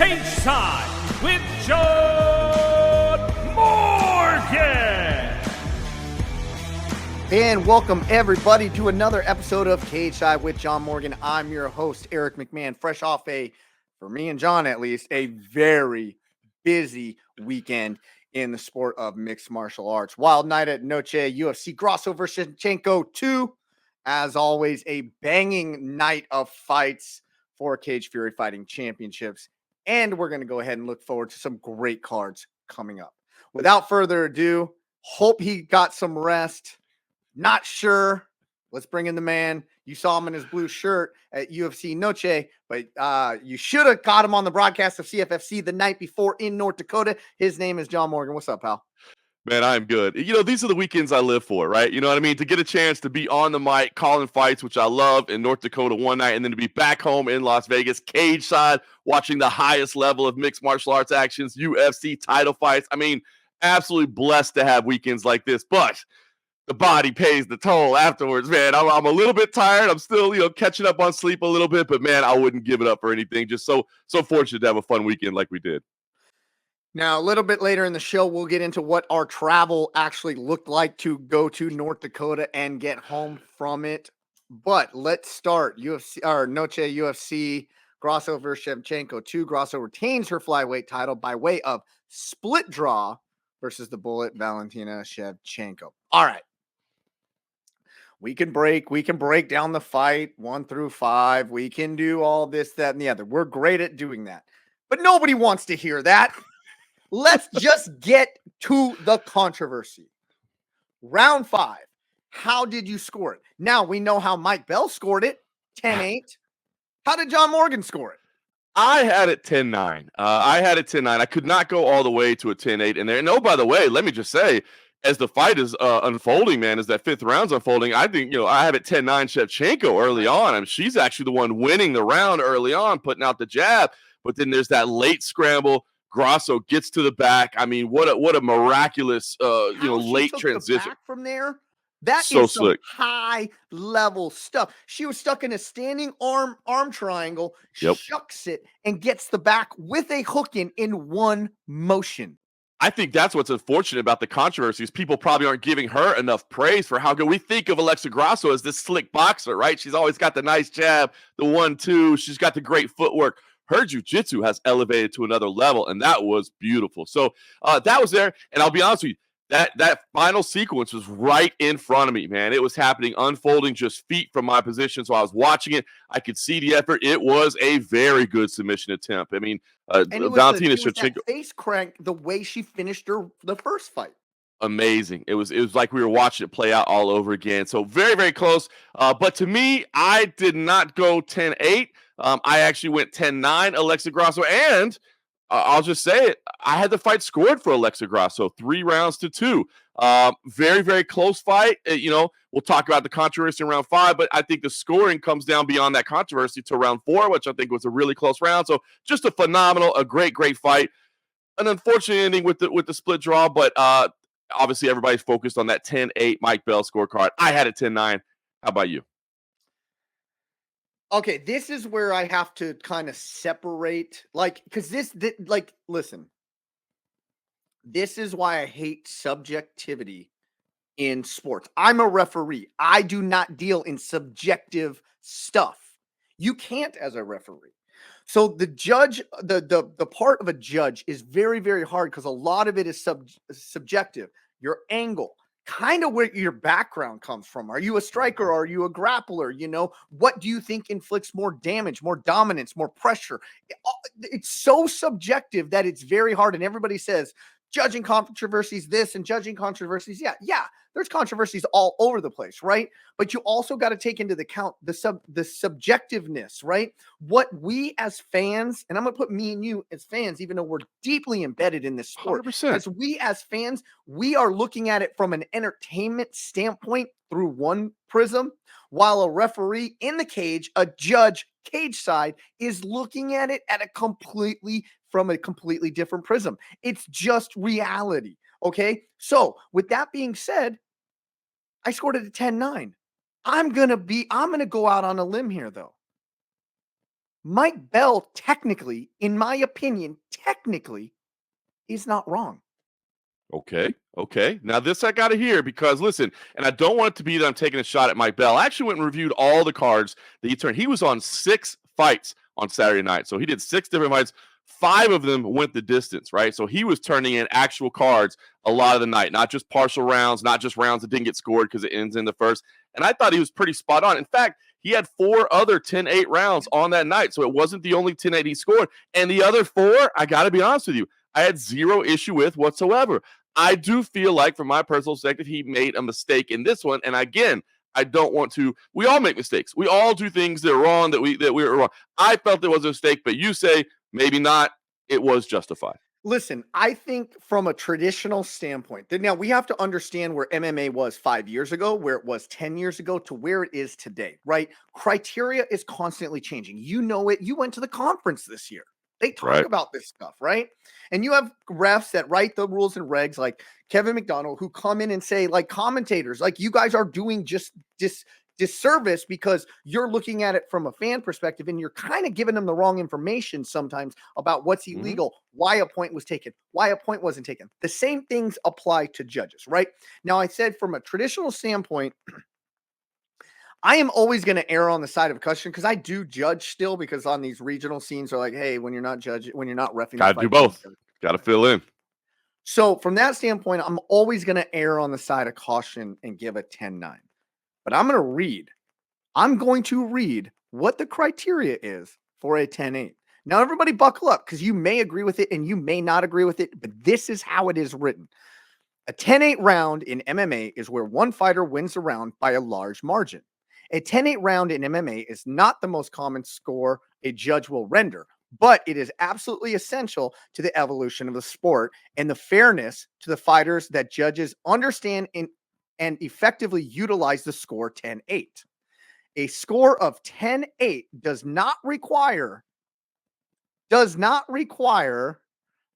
Cageside with John Morgan. And welcome everybody to another episode of Cageside with John Morgan. I'm your host, Eric McMahon, fresh off for me and John at least, a very busy weekend in the sport of mixed martial arts. Wild night at Noche UFC, Grasso versus Shevchenko 2. As always, a banging night of fights for Cage Fury Fighting Championships. And we're going to go ahead and look forward to some great cards coming up. Without further ado, hope he got some rest. Not sure. Let's bring in the man. You saw him in his blue shirt at UFC Noche, but you should have caught him on the broadcast of CFFC the night before in North Dakota. His name is John Morgan. What's up, pal? Man, I'm good. You know, these are the weekends I live for, right? You know what I mean? To get a chance to be on the mic, calling fights, which I love, in North Dakota one night, and then to be back home in Las Vegas, cage side, watching the highest level of mixed martial arts actions, UFC title fights. I mean, absolutely blessed to have weekends like this, but the body pays the toll afterwards, man. I'm a little bit tired. I'm still, catching up on sleep a little bit, but man, I wouldn't give it up for anything. Just so fortunate to have a fun weekend like we did. Now, a little bit later in the show, we'll get into what our travel actually looked like to go to North Dakota and get home from it. But let's start Noche UFC, Grasso versus Shevchenko 2. Grasso retains her flyweight title by way of split draw versus the Bullet, Valentina Shevchenko. All right. We can break down the fight 1 through 5. We can do all this, that, and the other. We're great at doing that. But nobody wants to hear that. Let's just get to the controversy. Round 5. How did you score it? Now we know how Mike Bell scored it, 10-8. How did John Morgan score it? I had it 10-9. I had it 10-9. I could not go all the way to a 10-8 in there. And oh, by the way, let me just say, as the fight is unfolding, man, as that 5th round's unfolding, I think, I have it 10-9 Shevchenko early on. I mean, she's actually the one winning the round early on, putting out the jab. But then there's that late scramble. Grasso gets to the back. I mean, what a miraculous, late transition from there. That so is some slick. High level stuff. She was stuck in a standing arm triangle, shucks it, and gets the back with a hook in one motion. I think that's what's unfortunate about the controversy is people probably aren't giving her enough praise for how good we think of Alexa Grasso as this slick boxer, right? She's always got the nice jab, the 1-2. She's got the great footwork. Her jiu-jitsu has elevated to another level, and that was beautiful. So that was there, and I'll be honest with you, that final sequence was right in front of me, man. It was happening, unfolding just feet from my position. So I was watching it. I could see the effort. It was a very good submission attempt. I mean, Valentina Shevchenko face crank the way she finished the first fight. Amazing. It was like we were watching it play out all over again. So very, very close. But to me, I did not go 10-8. I actually went 10-9 Alexa Grasso, and I'll just say it. I had the fight scored for Alexa Grasso, 3-2. Very, very close fight. We'll talk about the controversy in round 5, but I think the scoring comes down beyond that controversy to round 4, which I think was a really close round. So just a great, great fight. An unfortunate ending with the split draw, but obviously everybody's focused on that 10-8 Mike Bell scorecard. I had it 10-9. How about you? Okay, this is where I have to kind of separate, because listen, this is why I hate subjectivity in sports. I'm a referee. I do not deal in subjective stuff. You can't as a referee. So the judge, the part of a judge is very, very hard because a lot of it is subjective. Your angle, kind of where your background comes from. Are you a striker? Are you a grappler? What do you think inflicts more damage, more dominance, more pressure? It's so subjective that it's very hard. And everybody says judging controversies this and judging controversies. Yeah. There's controversies all over the place, right? But you also got to take into account the subjectiveness, right? What we as fans, and I'm going to put me and you as fans, even though we're deeply embedded in this sport, 100%. as we as fans, we are looking at it from an entertainment standpoint through one prism, while a referee in the cage, a judge cage side, is looking at it from a completely different prism. It's just reality. Okay. So with that being said, I scored it at 10-9. I'm going to go out on a limb here though. Mike Bell, technically, in my opinion, is not wrong. Okay. Now this I got to hear because listen, and I don't want it to be that I'm taking a shot at Mike Bell. I actually went and reviewed all the cards that he turned. He was on 6 fights on Saturday night. So he did 6 different fights. 5 of them went the distance, right? So he was turning in actual cards a lot of the night, not just partial rounds, not just rounds that didn't get scored because it ends in the first. And I thought he was pretty spot on. In fact, he had 4 other 10-8 rounds on that night. So it wasn't the only 10-8 he scored. And the other 4, I got to be honest with you, I had 0 issue with whatsoever. I do feel like, from my personal perspective, he made a mistake in this one. And again, I don't want to. We all make mistakes. We all do things that are wrong. That we were wrong. I felt it was a mistake, but you say maybe not. It was justified. Listen, I think from a traditional standpoint, now we have to understand where MMA was 5 years ago, where it was 10 years ago, to where it is today. Right? Criteria is constantly changing. You know it. You went to the conference this year. They talk about this stuff, right? And you have refs that write the rules and regs like Kevin McDonald who come in and say, like commentators, like you guys are doing just disservice because you're looking at it from a fan perspective and you're kind of giving them the wrong information sometimes about what's illegal, why a point was taken, why a point wasn't taken. The same things apply to judges, right? Now, I said from a traditional standpoint, I am always going to err on the side of caution because I do judge still, because on these regional scenes are like, hey, when you're not judging, when you're not reffing, Got to do both. Got to fill in. So from that standpoint, I'm always going to err on the side of caution and give a 10-9. But I'm going to read what the criteria is for a 10-8. Now, everybody buckle up because you may agree with it and you may not agree with it, but this is how it is written. A 10-8 round in MMA is where one fighter wins the round by a large margin. A 10-8 round in MMA is not the most common score a judge will render, but it is absolutely essential to the evolution of the sport and the fairness to the fighters that judges understand and effectively utilize the score 10-8. A score of 10-8 does not require,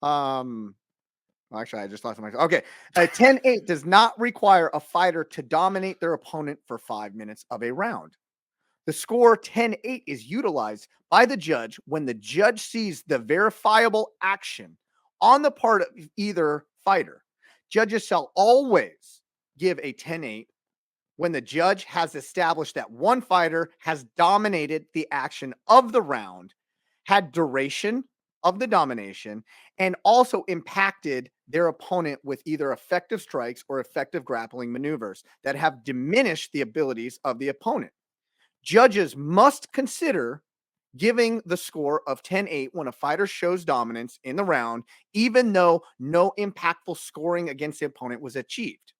actually, I just lost my. Okay. A 10-8 does not require a fighter to dominate their opponent for 5 minutes of a round. The score 10-8 is utilized by the judge when the judge sees the verifiable action on the part of either fighter. Judges shall always give a 10-8 when the judge has established that one fighter has dominated the action of the round, had duration of the domination, and also impacted their opponent with either effective strikes or effective grappling maneuvers that have diminished the abilities of the opponent. Judges must consider giving the score of 10-8 when a fighter shows dominance in the round, even though no impactful scoring against the opponent was achieved.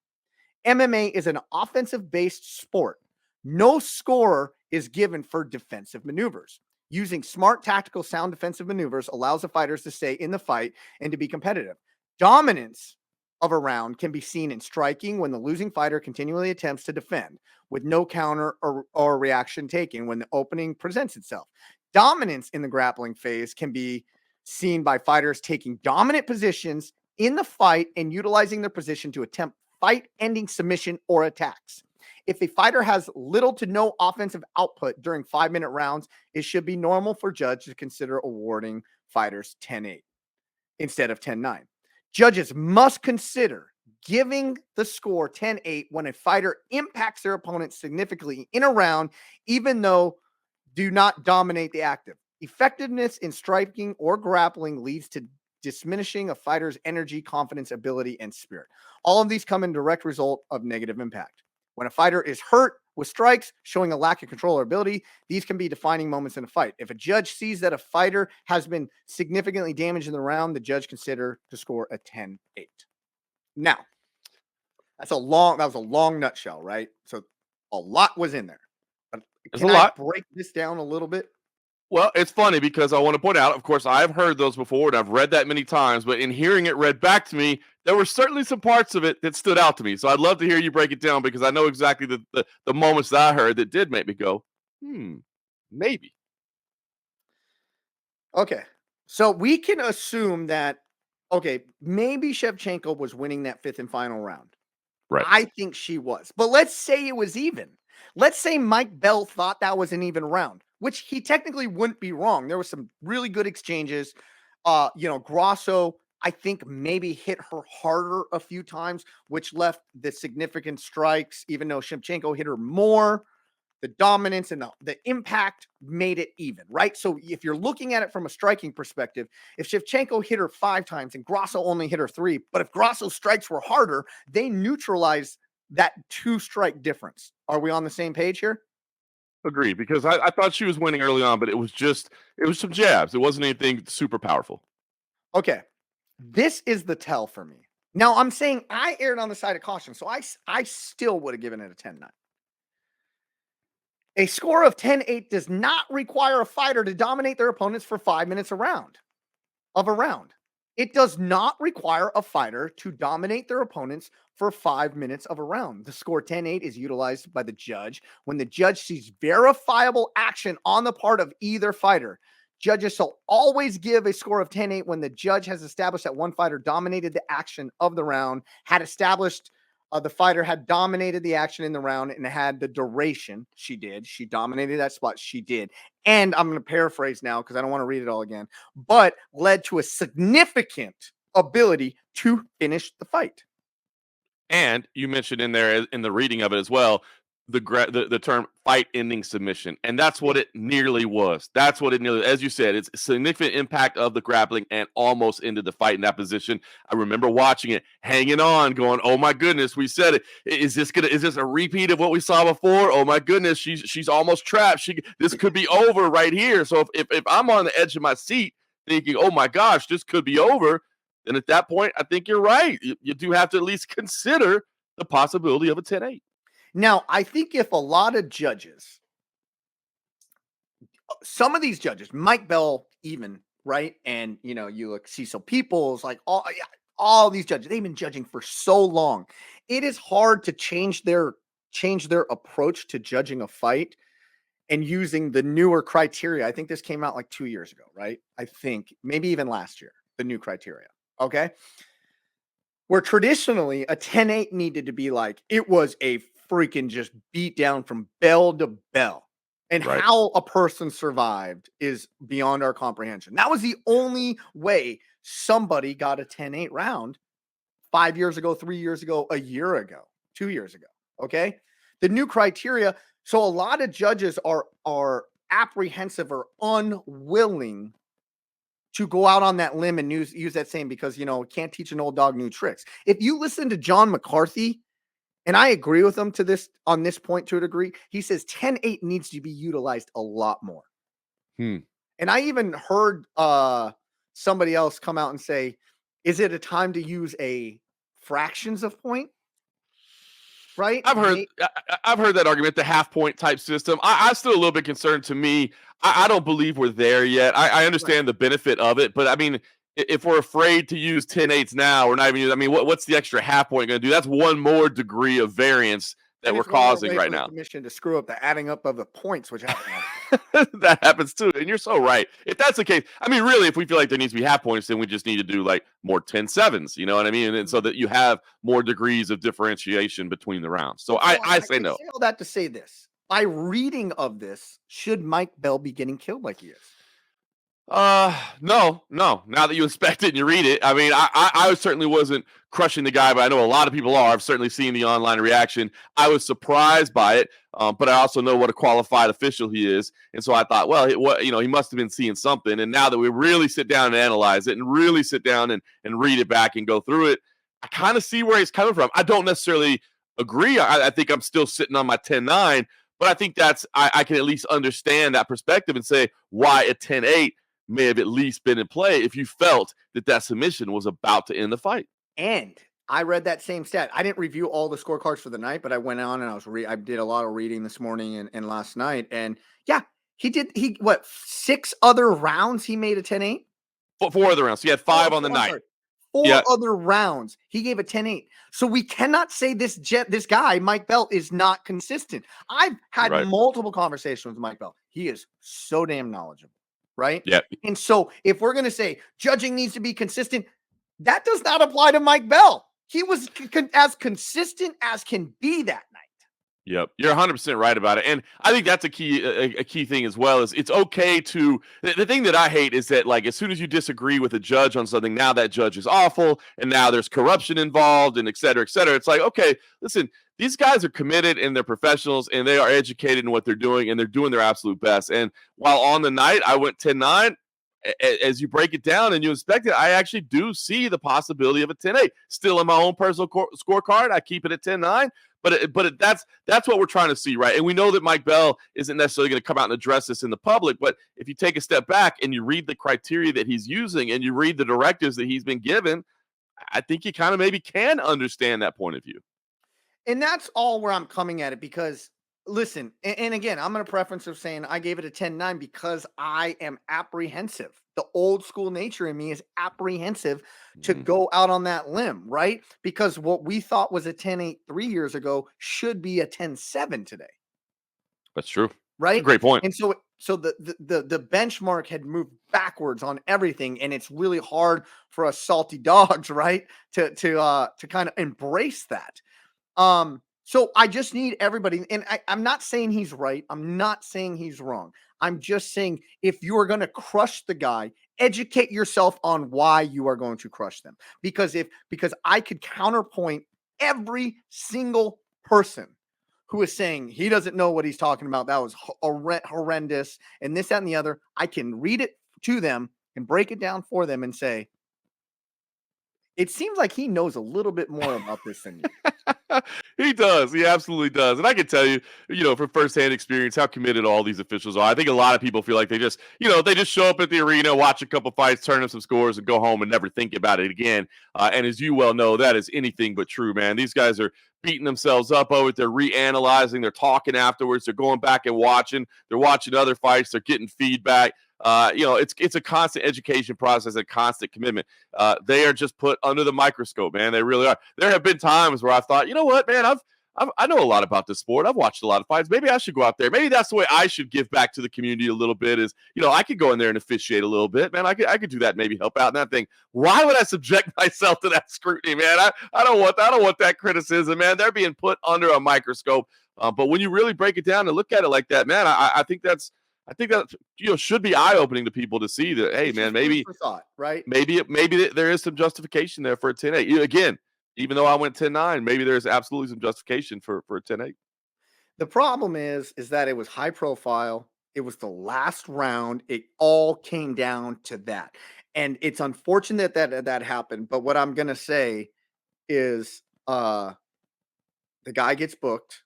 MMA is an offensive-based sport. No score is given for defensive maneuvers. Using smart, tactical, sound defensive maneuvers allows the fighters to stay in the fight and to be competitive. Dominance of a round can be seen in striking when the losing fighter continually attempts to defend with no counter or reaction taken when the opening presents itself. Dominance in the grappling phase can be seen by fighters taking dominant positions in the fight and utilizing their position to attempt fight-ending submission or attacks. If a fighter has little to no offensive output during 5-minute rounds, it should be normal for judges to consider awarding fighters 10-8 instead of 10-9. Judges must consider giving the score 10-8 when a fighter impacts their opponent significantly in a round, even though do not dominate the active. Effectiveness in striking or grappling leads to diminishing a fighter's energy, confidence, ability, and spirit. All of these come in direct result of negative impact. When a fighter is hurt with strikes, showing a lack of control or ability, these can be defining moments in a fight. If a judge sees that a fighter has been significantly damaged in the round, the judge consider to score a 10-8. Now, that was a long nutshell, right? So a lot was in there. But can I break this down a little bit? Well, it's funny because I want to point out, of course, I've heard those before and I've read that many times, but in hearing it read back to me, there were certainly some parts of it that stood out to me. So I'd love to hear you break it down because I know exactly the moments that I heard that did make me go, maybe. Okay. So we can assume that, maybe Shevchenko was winning that 5th and final round. Right. I think she was. But let's say it was even. Let's say Mike Bell thought that was an even round. which he technically wouldn't be wrong. There was some really good exchanges. Grasso, I think, maybe hit her harder a few times, which left the significant strikes, even though Shevchenko hit her more. The dominance and the impact made it even, right? So if you're looking at it from a striking perspective, if Shevchenko hit her 5 times and Grasso only hit her 3, but if Grasso's strikes were harder, they neutralize that 2-strike difference. Are we on the same page here? Agreed, because I thought she was winning early on, but it was some jabs. It wasn't anything super powerful. Okay. This is the tell for me. Now, I'm saying I erred on the side of caution, so I still would have given it a 10-9. A score of 10-8 does not require a fighter to dominate their opponents for 5 minutes of a round. It does not require a fighter to dominate their opponents for 5 minutes of a round. The score 10-8 is utilized by the judge when the judge sees verifiable action on the part of either fighter. Judges shall always give a score of 10-8 when the judge has established that one fighter dominated the action of the round, had established the fighter had dominated the action in the round and had the duration. She did. She dominated that spot. She did. And I'm going to paraphrase now because I don't want to read it all again, but led to a significant ability to finish the fight. And you mentioned in there in the reading of it as well, the term fight-ending submission, and that's what it nearly was. That's what it nearly, as you said, it's a significant impact of the grappling and almost ended the fight in that position. I remember watching it, hanging on, going, "Oh my goodness, we said it. Is this a repeat of what we saw before? Oh my goodness, she's almost trapped. This could be over right here." So if I'm on the edge of my seat thinking, "Oh my gosh, this could be over," then at that point, I think you're right. You do have to at least consider the possibility of a 10-8. Now, I think if a lot of judges, some of these judges, Mike Bell even, right? And, you look, Cecil Peoples, like all these judges, they've been judging for so long. It is hard to change their approach to judging a fight and using the newer criteria. I think this came out like 2 years ago, right? I think maybe even last year, the new criteria. Okay. Where traditionally a 10-8 needed to be like, it was a freaking just beat down from bell to bell. And Right. How a person survived is beyond our comprehension. That was the only way somebody got a 10-8 round 5 years ago, 3 years ago, a year ago, 2 years ago. Okay. The new criteria. So a lot of judges are apprehensive or unwilling to go out on that limb and use that saying because, can't teach an old dog new tricks. If you listen to John McCarthy, and I agree with him on this point to a degree, he says 10-8 needs to be utilized a lot more. And I even heard somebody else come out and say, is it a time to use a fractions of point? Right? I've heard that argument, the half point type system. I'm still a little bit concerned. To me, I don't believe we're there yet. I understand the benefit of it, but I mean, if we're afraid to use 10-8s now, we're not even using, I mean, what's the extra half point going to do? That's one more degree of variance that we're causing right now. Commission to screw up the adding up of the points, which happens. That happens too. And you're so right. If that's the case, I mean, really, if we feel like there needs to be half points, then we just need to do like more 10-7s, you know what I mean? And so that you have more degrees of differentiation between the rounds. So I say no. Say all that to say this. By reading of this, should Mike Bell be getting killed like he is? No. Now that you inspect it and you read it, I mean, I certainly wasn't crushing the guy, but I know a lot of people are. I've certainly seen the online reaction. I was surprised by it, but I also know what a qualified official he is, and so I thought, well, he must have been seeing something. And now that we really sit down and analyze it, and really sit down and read it back and go through it, I kind of see where he's coming from. I don't necessarily agree. I think I'm still sitting on my 10-9, but I think I can at least understand that perspective and say why a 10-8 may have at least been in play if you felt that submission was about to end the fight. And I read that same stat. I didn't review all the scorecards for the night, but I went on and I did a lot of reading this morning and last night. And yeah, he 6 other rounds he made a 10-8? 4 other rounds. He had 5 on the night. 4 other rounds he gave a 10-8. So we cannot say this guy, Mike Bell, is not consistent. I've had multiple conversations with Mike Bell. He is so damn knowledgeable. Right? Yeah. And so if we're going to say judging needs to be consistent, that does not apply to Mike Bell. He was as consistent as can be that night. Yep, you're 100% right about it, and I think that's a key thing as well. Is it's okay to the thing that I hate is that like as soon as you disagree with a judge on something, now that judge is awful, and now there's corruption involved, and et cetera, et cetera. It's like, okay, listen, these guys are committed and they're professionals, and they are educated in what they're doing, and they're doing their absolute best. And while on the night I went 10-9, as you break it down and you inspect it, I actually do see the possibility of a 10-8. Still in my own personal scorecard, I keep it at 10-9. But that's what we're trying to see, right? And we know that Mike Bell isn't necessarily going to come out and address this in the public. But if you take a step back and you read the criteria that he's using and you read the directives that he's been given, I think you kind of maybe can understand that point of view. And that's all where I'm coming at it because listen, and again, I'm in a preference of saying I gave it a 10-9 because I am apprehensive. The old school nature in me is apprehensive to go out on that limb, right? Because what we thought was a 10-8 3 years ago should be a 10-7 today. That's true. Right? That's a great point. And so the benchmark had moved backwards on everything, and it's really hard for us salty dogs, right? To kind of embrace that. So I just need everybody, and I'm not saying he's right. I'm not saying he's wrong. I'm just saying if you are going to crush the guy, educate yourself on why you are going to crush them. Because I could counterpoint every single person who is saying he doesn't know what he's talking about. That was horrendous, and this, that, and the other. I can read it to them and break it down for them and say, it seems like he knows a little bit more about this than you. He does. He absolutely does. And I can tell you, from firsthand experience, how committed all these officials are. I think a lot of people feel like they just show up at the arena, watch a couple fights, turn up some scores, and go home and never think about it again. And as you well know, that is anything but true, man. These guys are beating themselves up over it. They're reanalyzing. They're talking afterwards. They're going back and watching. They're watching other fights. They're getting feedback. It's a constant education process, a constant commitment. They are just put under the microscope, man. They really are. There have been times where I thought, you know what, man, I know a lot about this sport. I've watched a lot of fights. Maybe I should go out there. Maybe that's the way I should give back to the community a little bit is, I could go in there and officiate a little bit, man. I could do that, maybe help out in that thing. Why would I subject myself to that scrutiny, man? I don't want that criticism, man. They're being put under a microscope. But when you really break it down and look at it like that, man, I think that should be eye-opening to people to see that, hey, man, maybe thought, right? Maybe there is some justification there for a 10-8. Again, even though I went 10-9, maybe there's absolutely some justification for a 10-8. The problem is that it was high profile. It was the last round. It all came down to that. And it's unfortunate that happened. But what I'm going to say is the guy gets booked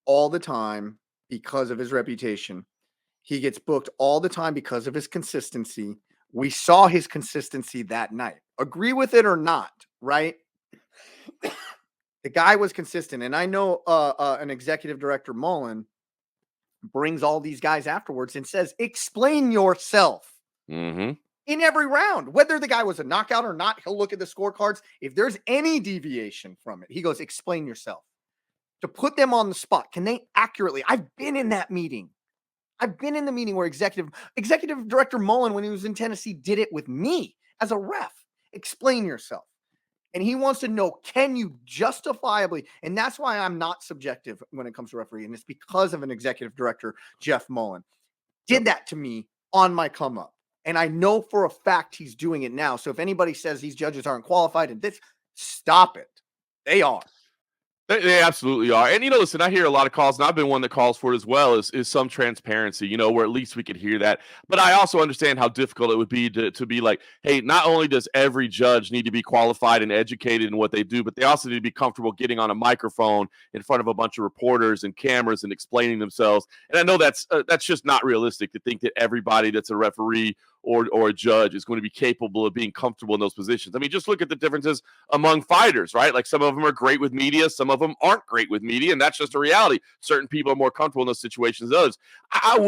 all the time because of his reputation. He gets booked all the time because of his consistency. We saw his consistency that night. Agree with it or not, right? The guy was consistent. And I know an executive director, Mullen, brings all these guys afterwards and says, explain yourself in every round. Whether the guy was a knockout or not, he'll look at the scorecards. If there's any deviation from it, he goes, explain yourself. To put them on the spot, can they accurately? I've been in that meeting. I've been in the meeting where executive director Mullen, when he was in Tennessee, did it with me as a ref. Explain yourself. And he wants to know, can you justifiably? And that's why I'm not subjective when it comes to refereeing. And it's because of an executive director, Jeff Mullen, did that to me on my come up. And I know for a fact he's doing it now. So if anybody says these judges aren't qualified and this, stop it. They are. They absolutely are. And, listen, I hear a lot of calls, and I've been one that calls for it as well, is some transparency, where at least we could hear that. But I also understand how difficult it would be to be like, hey, not only does every judge need to be qualified and educated in what they do, but they also need to be comfortable getting on a microphone in front of a bunch of reporters and cameras and explaining themselves. And I know that's just not realistic to think that everybody that's a referee or a judge is going to be capable of being comfortable in those positions. I mean, just look at the differences among fighters, right? Like some of them are great with media, some of them aren't great with media, and that's just a reality. Certain people are more comfortable in those situations than others. I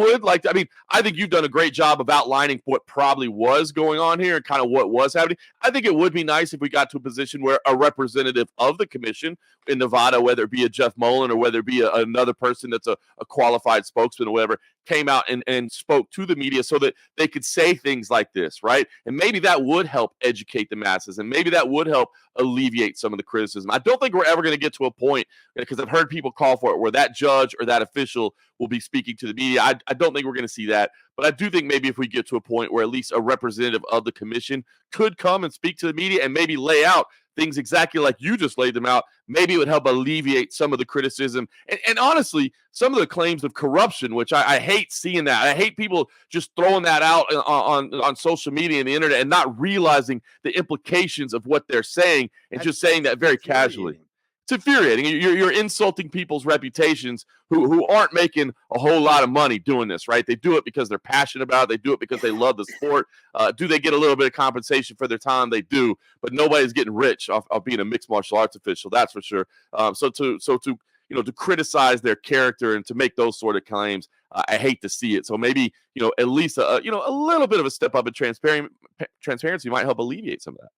think you've done a great job of outlining what probably was going on here and kind of what was happening. I think it would be nice if we got to a position where a representative of the commission in Nevada, whether it be a Jeff Mullen or whether it be another person that's a qualified spokesman or whatever, came out and spoke to the media so that they could say things like this, right? And maybe that would help educate the masses, and maybe that would help alleviate some of the criticism. I don't think we're ever going to get to a point, because I've heard people call for it, where that judge or that official will be speaking to the media. I don't think we're going to see that, but I do think maybe if we get to a point where at least a representative of the commission could come and speak to the media and maybe lay out things exactly like you just laid them out, maybe it would help alleviate some of the criticism and honestly, some of the claims of corruption, which I hate seeing that. I hate people just throwing that out on social media and the internet and not realizing the implications of what they're saying and just saying that very casually. It's infuriating. You're insulting people's reputations who aren't making a whole lot of money doing this, right? They do it because they're passionate about it. They do it because they love the sport. Do they get a little bit of compensation for their time? They do, but nobody's getting rich off being a mixed martial arts official. That's for sure. So to criticize their character and to make those sort of claims, I hate to see it. So maybe at least a little bit of a step up in transparency might help alleviate some of that.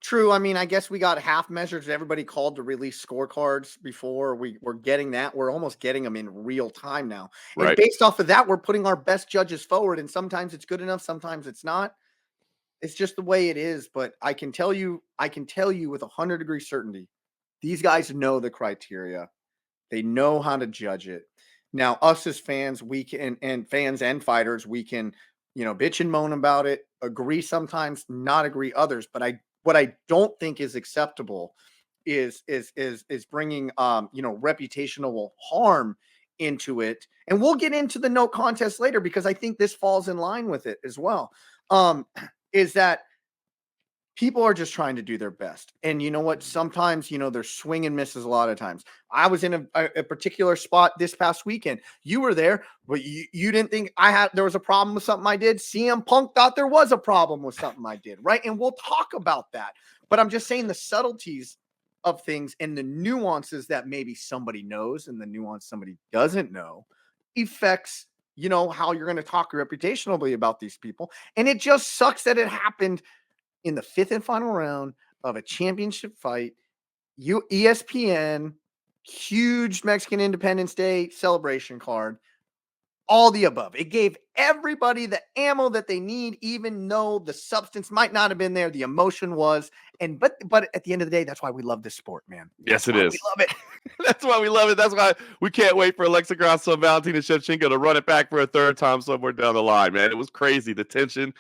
True. I mean, I guess we got half measures. Everybody called to release scorecards before. We're getting that. We're almost getting them in real time now. And Right. based off of that, we're putting our best judges forward. And sometimes it's good enough. Sometimes it's not. It's just the way it is. But I can tell you with 100-degree certainty, these guys know the criteria. They know how to judge it. Now, us as fans, we can, and fans and fighters, we can, bitch and moan about it, agree sometimes, not agree others. But what I don't think is acceptable is bringing reputational harm into it. And we'll get into the no contest later because I think this falls in line with it as well. Is that people are just trying to do their best. And you know what? Sometimes, they're swing and misses a lot of times. I was in a particular spot this past weekend. You were there, but you didn't think there was a problem with something I did. CM Punk thought there was a problem with something I did, right? And we'll talk about that. But I'm just saying the subtleties of things and the nuances that maybe somebody knows and the nuance somebody doesn't know affects, how you're going to talk reputationally about these people. And it just sucks that it happened in the 5th and final round of a championship fight. ESPN, huge Mexican Independence Day celebration card, all the above. It gave everybody the ammo that they need, even though the substance might not have been there. The emotion was. But at the end of the day, that's why we love this sport, man. Yes, it is. We love it. That's why we love it. That's why we can't wait for Alexa Grasso and Valentina Shevchenko to run it back for a third time somewhere down the line, man. It was crazy. The tension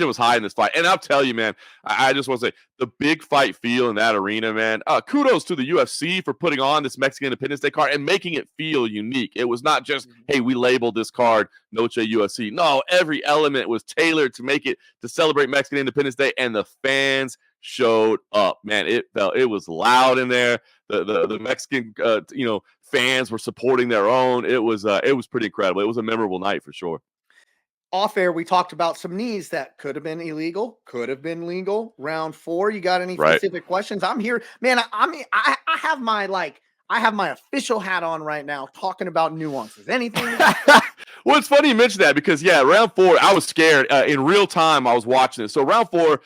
was high in this fight. And I'll tell you, man, I just want to say the big fight feel in that arena, man. Kudos to the UFC for putting on this Mexican Independence Day card and making it feel unique. It was not just, hey, we labeled this card Noche UFC. No, every element was tailored to make it to celebrate Mexican Independence Day, and the fans showed up, man. It was loud in there. The Mexican fans were supporting their own. It was pretty incredible. It was a memorable night for sure. Off air, we talked about some knees that could have been illegal, could have been legal. Round 4, you got any specific questions? I'm here, man. I have my official hat on right now, talking about nuances. Anything? Well, it's funny you mentioned that because, round 4, I was scared. In real time, I was watching it. So round 4,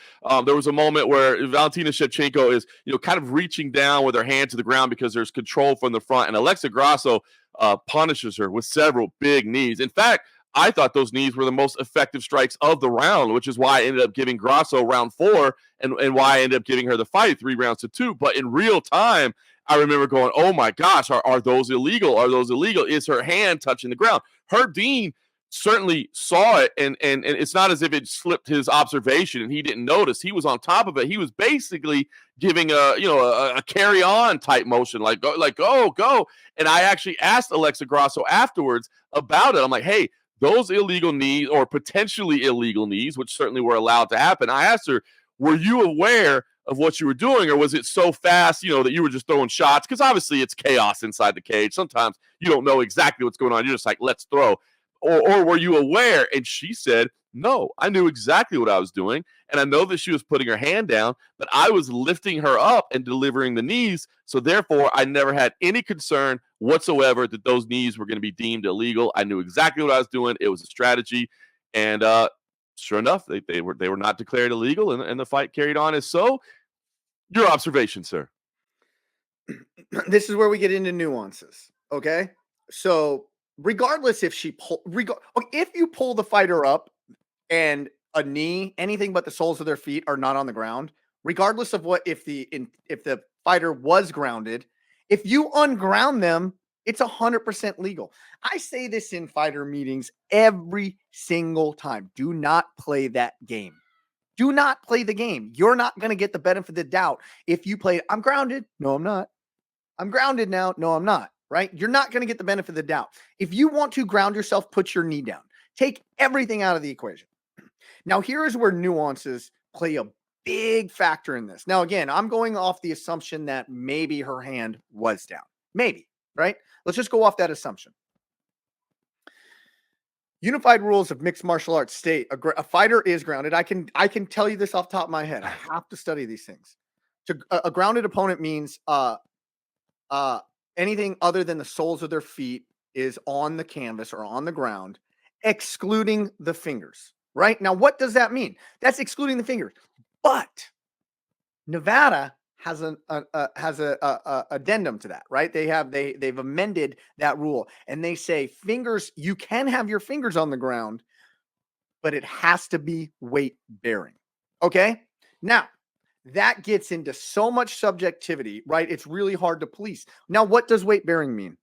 there was a moment where Valentina Shevchenko is, kind of reaching down with her hand to the ground because there's control from the front. And Alexa Grasso punishes her with several big knees. In fact, I thought those knees were the most effective strikes of the round, which is why I ended up giving Grasso round 4 and why I ended up giving her the fight 3 rounds to 2. But in real time, I remember going, oh my gosh, are those illegal? Are those illegal? Is her hand touching the ground? Herb Dean certainly saw it, and it's not as if it slipped his observation and he didn't notice. He was on top of it. He was basically giving a carry on type motion, like go. And I actually asked Alexa Grasso afterwards about it. I'm like, hey, those illegal knees or potentially illegal knees, which certainly were allowed to happen. I asked her, were you aware of what you were doing, or was it so fast, that you were just throwing shots? Because obviously it's chaos inside the cage. Sometimes you don't know exactly what's going on. You're just like, let's throw. Or were you aware? And she said, no, I knew exactly what I was doing. And I know that she was putting her hand down, but I was lifting her up and delivering the knees. So therefore, I never had any concern whatsoever that those knees were going to be deemed illegal. I knew exactly what I was doing. It was a strategy. And sure enough, they were not declared illegal, and the fight carried on as so. Your observation, sir. This is where we get into nuances. Okay. So regardless if if you pull the fighter up and a knee, anything but the soles of their feet are not on the ground, regardless of if the fighter was grounded, if you unground them, it's 100% legal. I say this in fighter meetings every single time. Do not play that game. Do not play the game. You're not going to get the benefit of the doubt if you play, I'm grounded. No, I'm not. I'm grounded now. No, I'm not. Right? You're not going to get the benefit of the doubt. If you want to ground yourself, put your knee down. Take everything out of the equation. Now, here is where nuances play a big factor in this. Now, again, I'm going off the assumption that maybe her hand was down. Maybe, right? Let's just go off that assumption. Unified rules of mixed martial arts state a fighter is grounded. I can tell you this off the top of my head. I have to study these things. A grounded opponent means anything other than the soles of their feet is on the canvas or on the ground, excluding the fingers. Right? Now, what does that mean? That's excluding the fingers. But Nevada has an addendum to that, right? They've amended that rule, and they say fingers, you can have your fingers on the ground, but it has to be weight bearing. Okay? Now, that gets into so much subjectivity, right? It's really hard to police. Now, what does weight bearing mean?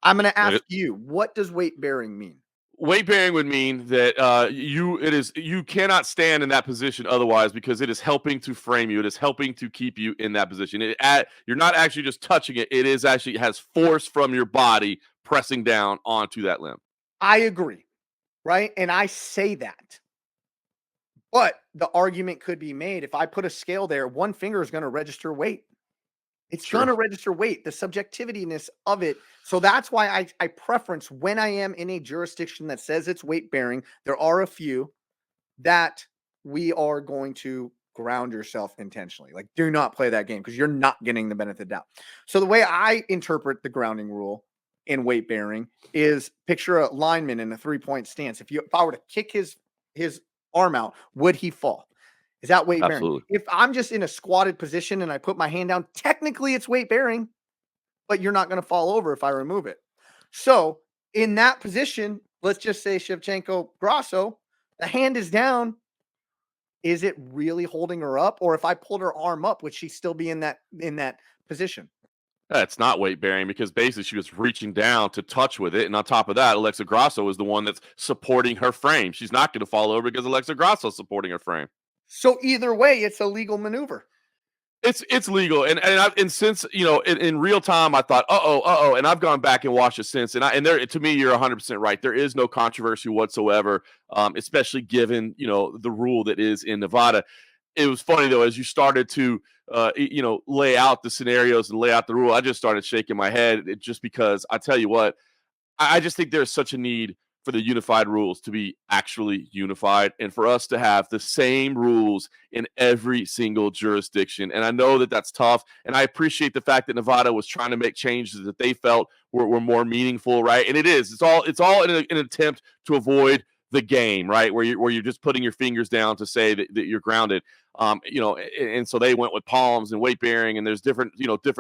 I'm going to ask you, what does weight bearing mean? Weight bearing would mean that you cannot stand in that position otherwise, because it is helping to frame you. It is helping to keep you in that position. You're not actually just touching it. It is actually has force from your body pressing down onto that limb. I agree, right? And I say that. But the argument could be made, if I put a scale there, one finger is going to register weight. It's going to register weight, the subjectivityness of it. So that's why I preference, when I am in a jurisdiction that says it's weight bearing, there are a few that we are going to ground yourself intentionally. Like, do not play that game because you're not getting the benefit of the doubt. So the way I interpret the grounding rule in weight bearing is, picture a lineman in a 3-point stance. If I were to kick his arm out, would he fall? Is that weight bearing? Absolutely. If I'm just in a squatted position and I put my hand down, technically it's weight bearing, but you're not going to fall over if I remove it. So in that position, let's just say Shevchenko Grasso, the hand is down. Is it really holding her up? Or if I pulled her arm up, would she still be in that position? It's not weight bearing, because basically she was reaching down to touch with it. And on top of that, Alexa Grasso is the one that's supporting her frame. She's not going to fall over because Alexa Grasso is supporting her frame. So either way, it's a legal maneuver. It's legal, and since in real time, I thought, and I've gone back and watched it since, and there, to me, you're 100% right. There is no controversy whatsoever, especially given the rule that is in Nevada. It was funny though, as you started to lay out the scenarios and lay out the rule, I just started shaking my head, just because I tell you what, I just think there's such a need for the unified rules to be actually unified, and for us to have the same rules in every single jurisdiction. And I know that that's tough, and I appreciate the fact that Nevada was trying to make changes that they felt were more meaningful, right? And it is. It's all in an attempt to avoid the game, right? Where you're just putting your fingers down to say that you're grounded. And so they went with palms and weight bearing, and there's different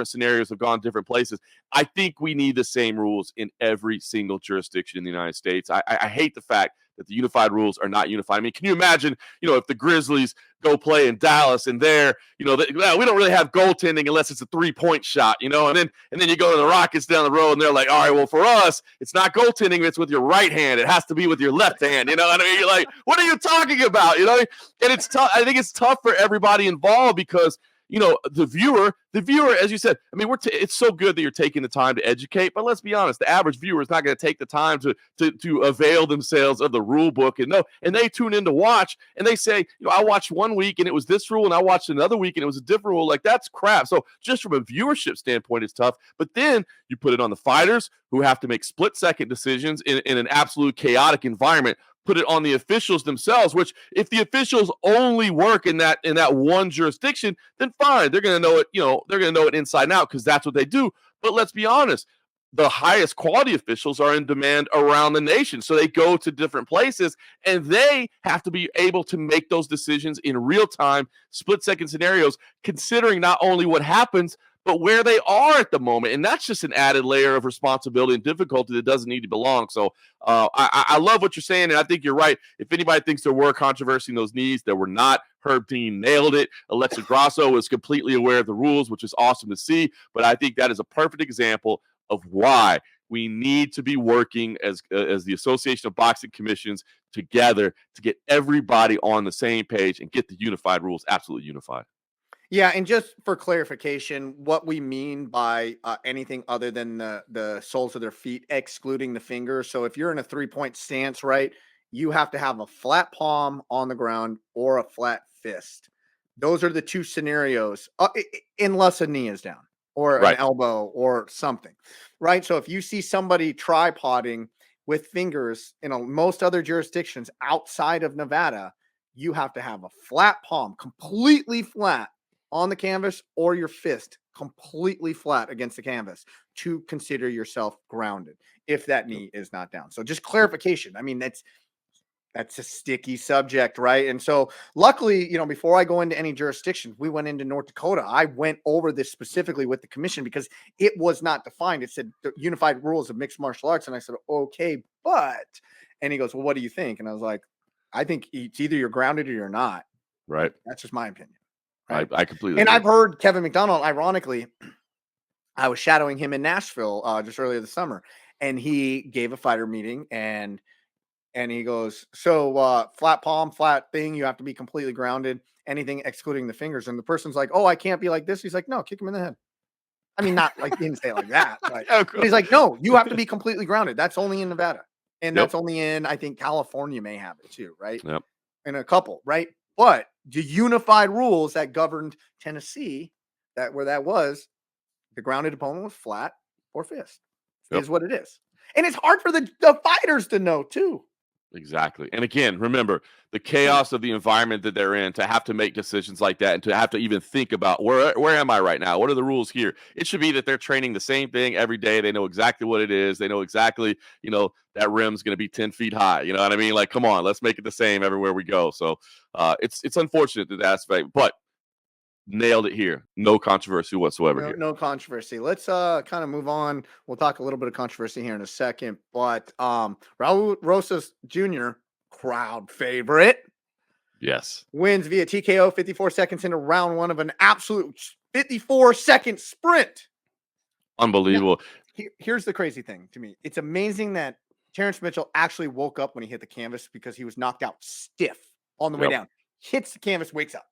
scenarios have gone different places. I think we need the same rules in every single jurisdiction in the United States. I hate the fact that the unified rules are not unified. I mean, can you imagine, if the Grizzlies go play in Dallas and they're, we don't really have goaltending unless it's a 3-point shot, and then you go to the Rockets down the road and they're like, all right, well, for us, it's not goaltending, it's with your right hand. It has to be with your left hand, and I mean, you're like, what are you talking about? And it's tough. I think it's tough for everybody involved, because the viewer, as you said, I mean, it's so good that you're taking the time to educate, but let's be honest, the average viewer is not going to take the time to avail themselves of the rule book, and they tune in to watch, and they say, I watched one week and it was this rule, and I watched another week and it was a different rule. Like, that's crap. So just from a viewership standpoint, it's tough, but then you put it on the fighters who have to make split-second decisions in an absolute chaotic environment. Put it on the officials themselves, which, if the officials only work in that one jurisdiction, then fine. They're going to know it, they're going to know it inside and out, because that's what they do. But let's be honest, the highest quality officials are in demand around the nation. So they go to different places, and they have to be able to make those decisions in real time, split-second scenarios, considering not only what happens, but where they are at the moment. And that's just an added layer of responsibility and difficulty that doesn't need to belong. So I love what you're saying, and I think you're right. If anybody thinks there were controversy in those knees, there were not. Herb Dean nailed it. Alexa Grasso was completely aware of the rules, which is awesome to see. But I think that is a perfect example of why we need to be working as the Association of Boxing Commissions together to get everybody on the same page and get the unified rules absolutely unified. Yeah, and just for clarification, what we mean by anything other than the soles of their feet, excluding the fingers. So if you're in a 3-point stance, right, you have to have a flat palm on the ground or a flat fist. Those are the two scenarios, unless a knee is down or an Right. elbow or something, right? So if you see somebody tripoding with fingers in most other jurisdictions outside of Nevada, you have to have a flat palm, completely flat on the canvas, or your fist completely flat against the canvas to consider yourself grounded if that knee is not down. So just clarification. I mean, that's a sticky subject, right? And so luckily, before I go into any jurisdiction, we went into North Dakota. I went over this specifically with the commission because it was not defined. It said the unified rules of mixed martial arts. And I said, okay, and he goes, well, what do you think? And I was like, I think it's either you're grounded or you're not. Right. That's just my opinion. Right. I completely And agree. I've heard Kevin McDonald, ironically, I was shadowing him in Nashville just earlier this summer, and he gave a fighter meeting, and he goes, so flat palm, flat thing, you have to be completely grounded, anything excluding the fingers. And the person's like, oh, I can't be like this. He's like, no, kick him in the head. I mean, not like he didn't say it like that, but he's like, no, you have to be completely grounded. That's only in Nevada. And that's only in, I think, California may have it too, right? Yep. And a couple, right? But the unified rules that governed Tennessee, where that was, the grounded opponent was flat or fist. Is what it is. And it's hard for the fighters to know too. Exactly. And again, remember the chaos of the environment that they're in, to have to make decisions like that and to have to even think about where am I right now? What are the rules here? It should be that they're training the same thing every day. They know exactly what it is. They know exactly, that rim's going to be 10 feet high. You know what I mean? Like, come on, let's make it the same everywhere we go. So it's unfortunate that aspect, but nailed it here. No controversy whatsoever here. No controversy. Let's kind of move on. We'll talk a little bit of controversy here in a second. But Raul Rosas Jr., crowd favorite. Yes. Wins via TKO 54 seconds into round one of an absolute 54-second sprint. Unbelievable. Now, here's the crazy thing to me. It's amazing that Terrence Mitchell actually woke up when he hit the canvas because he was knocked out stiff on the way down. Hits the canvas, wakes up.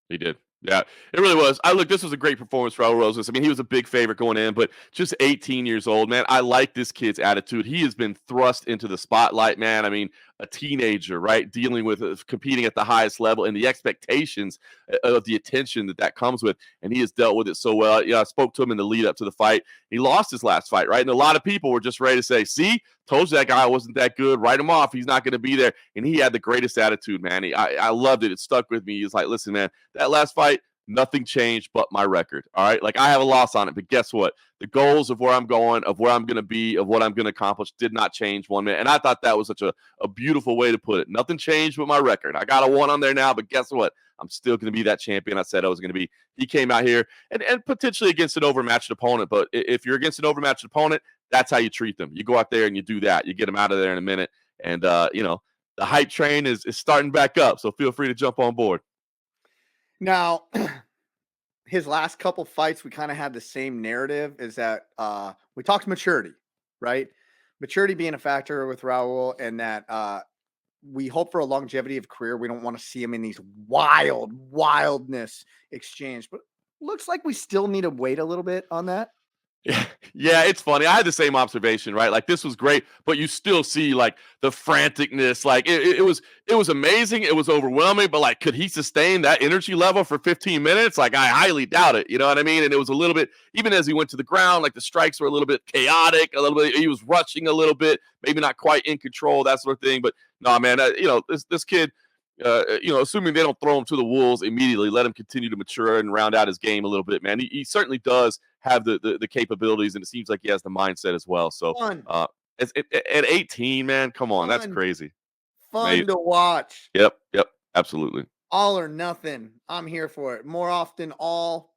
He did. Yeah, it really was. This was a great performance for Raul Rosas. I mean, he was a big favorite going in, but just 18 years old, man. I like this kid's attitude. He has been thrust into the spotlight, man. I mean, a teenager, right? Dealing with competing at the highest level and the expectations of the attention that comes with. And he has dealt with it so well. I spoke to him in the lead up to the fight. He lost his last fight, right? And a lot of people were just ready to say, see, told you that guy wasn't that good. Write him off. He's not going to be there. And he had the greatest attitude, man. I loved it. It stuck with me. He's like, listen, man, that last fight, nothing changed but my record. All right. Like, I have a loss on it, but guess what? The goals of where I'm going, of where I'm going to be, of what I'm going to accomplish did not change one minute. And I thought that was such a beautiful way to put it. Nothing changed with my record. I got a 1 on there now, but guess what? I'm still going to be that champion I said I was going to be. He came out here and potentially against an overmatched opponent. But if you're against an overmatched opponent, that's how you treat them. You go out there and you do that. You get them out of there in a minute. And, the hype train is starting back up. So feel free to jump on board. Now, his last couple fights, we kind of had the same narrative, is that we talked maturity, right? Maturity being a factor with Raul, and that we hope for a longevity of career. We don't want to see him in these wildness exchange, but looks like we still need to wait a little bit on that. Yeah, it's funny. I had the same observation, right? Like, this was great, but you still see like the franticness. Like, it was amazing. It was overwhelming, but like, could he sustain that energy level for 15 minutes? Like, I highly doubt it. You know what I mean? And it was a little bit, even as he went to the ground, like the strikes were a little bit chaotic, a little bit, he was rushing a little bit, maybe not quite in control, that sort of thing. But no, man, this kid, assuming they don't throw him to the wolves immediately, let him continue to mature and round out his game a little bit, man. He certainly does have the capabilities, and it seems like he has the mindset as well. So at 18, man, come on, that's crazy. Fun to watch. Yep, absolutely. All or nothing. I'm here for it. More often all,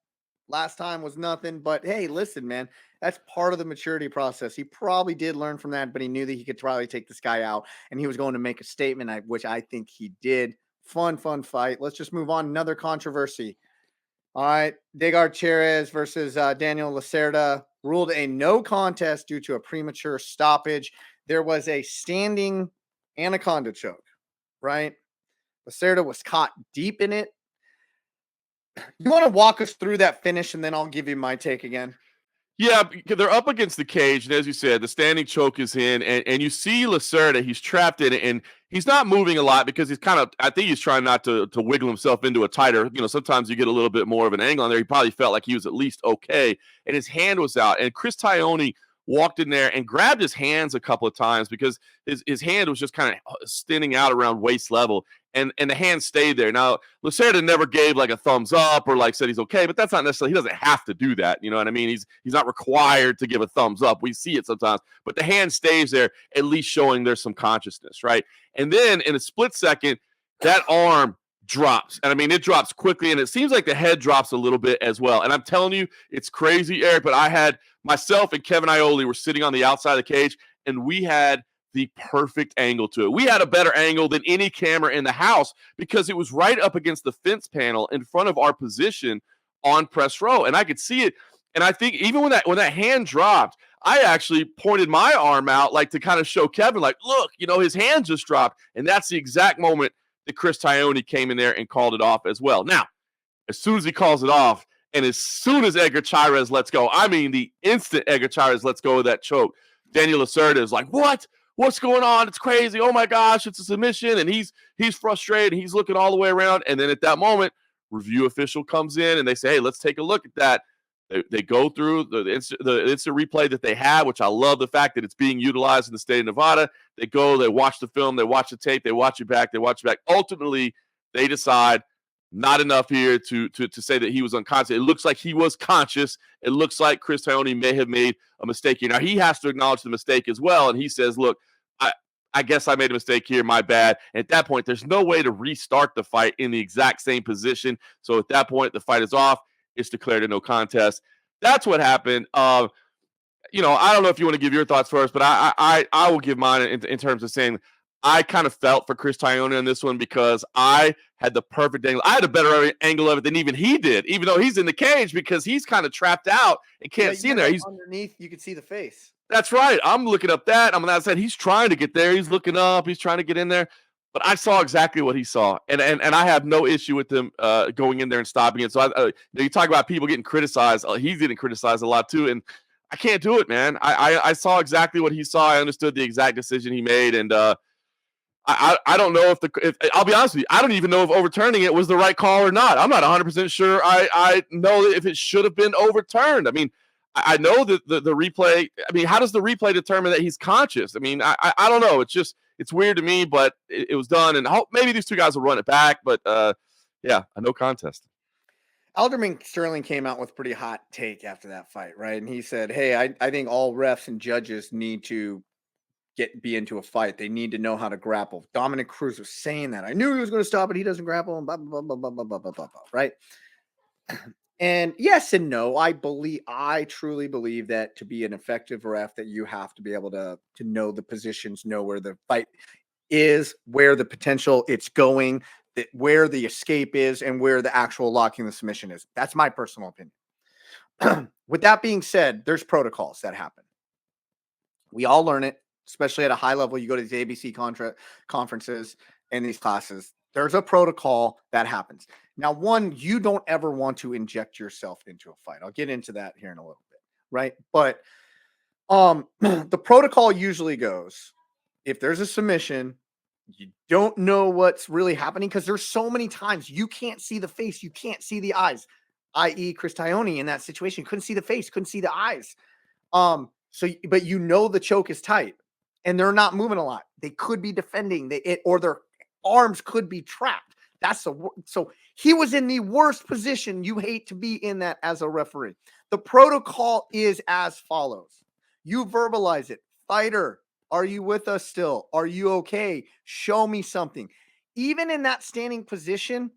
Last time was nothing, but hey, listen, man, that's part of the maturity process. He probably did learn from that, but he knew that he could probably take this guy out and he was going to make a statement, which I think he did. Fun fight. Let's just move on. Another controversy. All right. Edgar Chairez versus Daniel Lacerda ruled a no contest due to a premature stoppage. There was a standing anaconda choke, right? Lacerda was caught deep in it. You want to walk us through that finish, and then I'll give you my take again. Yeah, because they're up against the cage, and as you said, the standing choke is in, and you see Lacerda, he's trapped in it, and he's not moving a lot because he's kind of, I think he's trying not to wiggle himself into a tighter, sometimes you get a little bit more of an angle on there. He probably felt like he was at least okay, and his hand was out, and Chris Taioni walked in there and grabbed his hands a couple of times because his hand was just kind of standing out around waist level, and the hand stayed there. Now, Lacerda never gave like a thumbs up or like said he's okay, but that's not necessarily, he doesn't have to do that. You know what I mean? He's not required to give a thumbs up. We see it sometimes, but the hand stays there, at least showing there's some consciousness, right? And then in a split second, that arm drops. And I mean, it drops quickly, and it seems like the head drops a little bit as well. And I'm telling you, it's crazy, Eric, but I had myself and Kevin Ioli were sitting on the outside of the cage, and we had the perfect angle to it. We had a better angle than any camera in the house because it was right up against the fence panel in front of our position on press row, and I could see it. And I think even when that hand dropped, I actually pointed my arm out like to kind of show Kevin, like, look, his hand just dropped. And that's the exact moment that Chris Taioni came in there and called it off as well. Now, as soon as he calls it off, and as soon as Edgar Chairez lets go, I mean the instant Edgar Chairez lets go of that choke, Daniel Lacerda is like, what? What's going on? It's crazy. Oh my gosh, it's a submission. And he's frustrated. He's looking all the way around. And then at that moment, review official comes in and they say, hey, let's take a look at that. They go through the instant replay that they have, which I love the fact that it's being utilized in the state of Nevada. They go, they watch the film, they watch the tape, they watch it back, Ultimately, they decide not enough here to say that he was unconscious. It looks like he was conscious. It looks like Chris Taioni may have made a mistake here. Now, he has to acknowledge the mistake as well, and he says, look, I guess I made a mistake here, my bad. And at that point, there's no way to restart the fight in the exact same position. So at that point, the fight is off. It's declared a no contest. That's what happened. I don't know if you want to give your thoughts first, but I will give mine in terms of saying I kind of felt for Chris Taioni on this one because I had the perfect angle. I had a better angle of it than even he did, even though he's in the cage because he's kind of trapped out and can't see in there. He's underneath. You can see the face. That's right. I'm looking up that. I'm on that side. He's trying to get there. He's looking up. He's trying to get in there. But I saw exactly what he saw, and I have no issue with him going in there and stopping it. So you talk about people getting criticized. He's getting criticized a lot too, and I can't do it, man. I saw exactly what he saw. I understood the exact decision he made, and I don't know if I'll be honest with you, I don't even know if overturning it was the right call or not. I'm not 100% sure. I know if it should have been overturned. I mean, I know that the replay. I mean, how does the replay determine that he's conscious? I mean, I don't know. It's weird to me, but it was done, and maybe these two guys will run it back. But yeah, a no contest. Aljamain Sterling came out with a pretty hot take after that fight, right? And he said, "Hey, I think all refs and judges need to be into a fight. They need to know how to grapple." Dominic Cruz was saying that. I knew he was going to stop it. He doesn't grapple, and blah blah blah blah blah blah blah blah blah. Right? And yes and no. I truly believe that to be an effective ref, that you have to be able to know the positions, know where the fight is, where the potential it's going, where the escape is, and where the actual locking the submission is. That's my personal opinion. With that being said, there's protocols that happen. We all learn it, especially at a high level. You go to these ABC conferences and these classes. There's a protocol that happens. Now, one, you don't ever want to inject yourself into a fight. I'll get into that here in a little bit, right? But the protocol usually goes, if there's a submission, you don't know what's really happening because there's so many times you can't see the face, you can't see the eyes, i.e. Chris Taioni in that situation couldn't see the face, couldn't see the eyes. But the choke is tight and they're not moving a lot. They could be defending or their arms could be trapped. So he was in the worst position. You hate to be in that as a referee. The protocol is as follows. You verbalize it. Fighter, are you with us still? Are you okay? Show me something. Even in that standing position,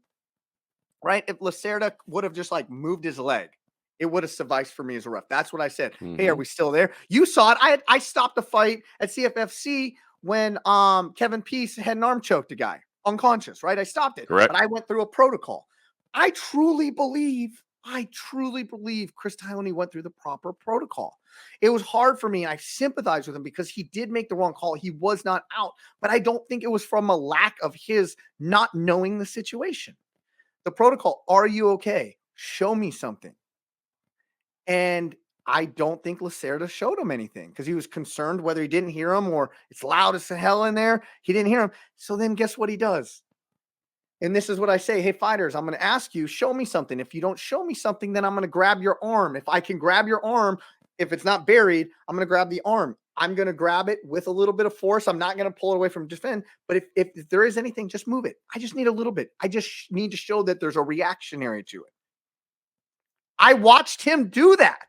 right? If Lacerda would have just moved his leg, It would have sufficed for me as a ref. That's what I said. Hey, are Mhm. we still there? You saw it. I stopped the fight at CFFC when Kevin Peace had an arm choked a guy unconscious, right? I stopped it, Correct. but I went through a protocol. I truly believe Chris Tione went through the proper protocol. It was hard for me. I sympathize with him because he did make the wrong call. He was not out, but I don't think it was from a lack of his not knowing the situation. The protocol, are you okay? Show me something. And I don't think Lacerda showed him anything because he was concerned whether he didn't hear him or it's loud as hell in there. He didn't hear him. So then guess what he does? And this is what I say. Hey, fighters, I'm going to ask you, show me something. If you don't show me something, then I'm going to grab your arm. If I can grab your arm, if it's not buried, I'm going to grab the arm. I'm going to grab it with a little bit of force. I'm not going to pull it away from defend. But if there is anything, just move it. I just need a little bit. I just need to show that there's a reactionary to it. I watched him do that.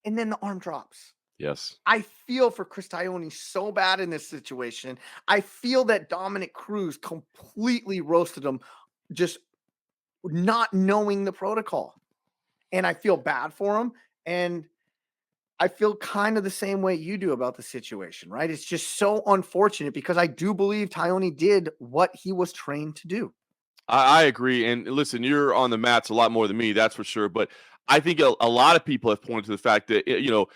And then the arm drops. Yes. I feel for Chris Tione so bad in this situation. I feel that Dominic Cruz completely roasted him, just not knowing the protocol. And I feel bad for him. And I feel kind of the same way you do about the situation, right? It's just so unfortunate because I do believe Tione did what he was trained to do. I agree. And listen, you're on the mats a lot more than me, that's for sure. But I think a lot of people have pointed to the fact that,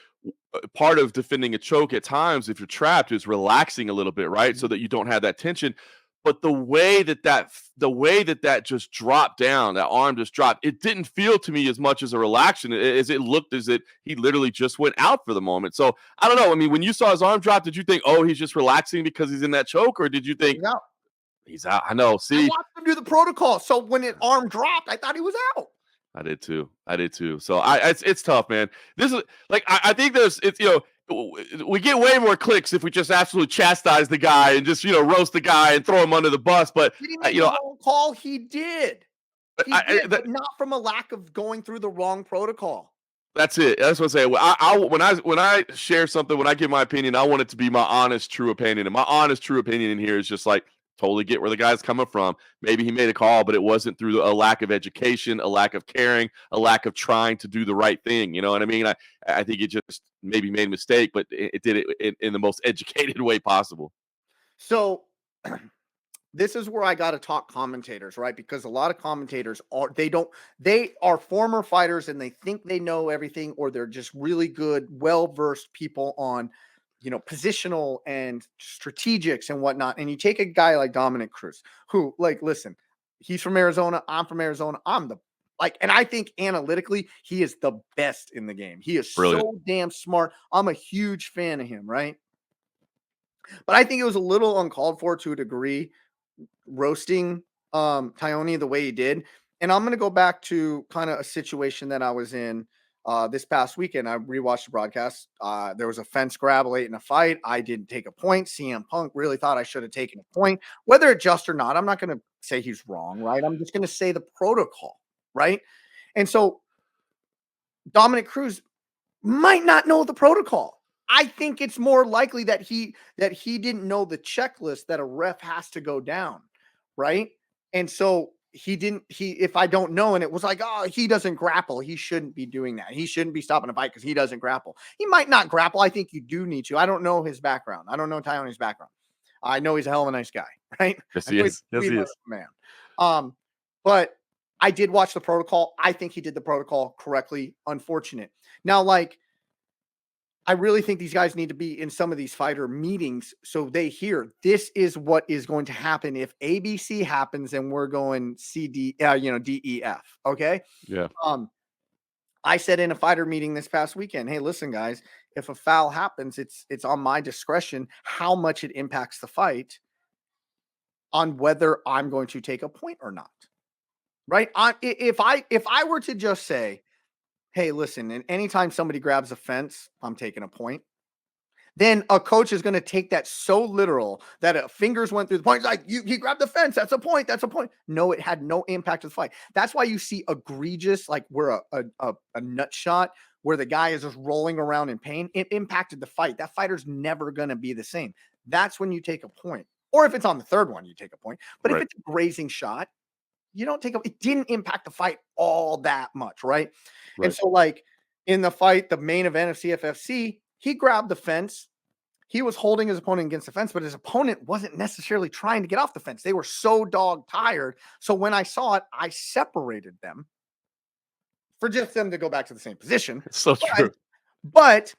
part of defending a choke at times, if you're trapped, is relaxing a little bit, right? So that you don't have that tension. But the way that just dropped down, that arm just dropped, it didn't feel to me as much as a relaxation as it looked as if he literally just went out for the moment. So I don't know. I mean, when you saw his arm drop, did you think, oh, he's just relaxing because he's in that choke? Or did you think No, he's out? I know. I See, watched him do the protocol. So when it arm dropped, I thought he was out. I did too. So it's tough, man. This is like I think we get way more clicks if we just absolutely chastise the guy and just roast the guy and throw him under the bus. But Did he make the wrong call? He did. But not from a lack of going through the wrong protocol. That's it. That's what I'm saying. When I share something, when I give my opinion, I want it to be my honest, true opinion. And my honest, true opinion in here is just like, totally get where the guy's coming from. Maybe he made a call, but it wasn't through a lack of education, a lack of caring, a lack of trying to do the right thing. You know what I mean? I think it just maybe made a mistake, but it did it in the most educated way possible. So this is where I got to talk commentators, right? Because a lot of commentators they are former fighters and they think they know everything, or they're just really good, well-versed people on, positional and strategics and whatnot. And you take a guy like Dominic Cruz, who, like, listen, he's from Arizona. I'm from Arizona. And I think analytically, he is the best in the game. He is Brilliant. so damn smart. I'm a huge fan of him, right? But I think it was a little uncalled for to a degree, roasting Tione the way he did. And I'm going to go back to kind of a situation that I was in this past weekend. I rewatched the broadcast. There was a fence grab late in a fight. I didn't take a point. CM Punk really thought I should have taken a point. Whether it just or not, I'm not going to say he's wrong, right? I'm just going to say the protocol, right? And so Dominic Cruz might not know the protocol. I think it's more likely that he didn't know the checklist that a ref has to go down, right? And so if I don't know, and it was like, oh, he doesn't grapple, he shouldn't be doing that. He shouldn't be stopping a fight because he doesn't grapple. He might not grapple. I think you do need to. I don't know his background. I don't know Tyone's background. I know he's a hell of a nice guy, right? Yes, he is. Yes, he is. Man. But I did watch the protocol. I think he did the protocol correctly. Unfortunate. Now, I really think these guys need to be in some of these fighter meetings so they hear this is what is going to happen if ABC happens and we're going D, E, F. Okay. Yeah. I said in a fighter meeting this past weekend, hey, listen, guys, if a foul happens, it's on my discretion how much it impacts the fight on whether I'm going to take a point or not. Right. If I were to just say, hey, listen, and anytime somebody grabs a fence, I'm taking a point. Then a coach is going to take that so literal that fingers went through the point. It's like, he grabbed the fence. That's a point. That's a point. No, it had no impact to the fight. That's why you see egregious, like where a nut shot where the guy is just rolling around in pain. It impacted the fight. That fighter's never going to be the same. That's when you take a point. Or if it's on the third one, you take a point. But If it's a grazing shot, you don't take it didn't impact the fight all that much, right? And Right. so, like, in the fight, the main event of CFFC, he grabbed the fence. He was holding his opponent against the fence, but his opponent wasn't necessarily trying to get off the fence. They were so dog tired. So when I saw it, I separated them for just them to go back to the same position. It's so true. But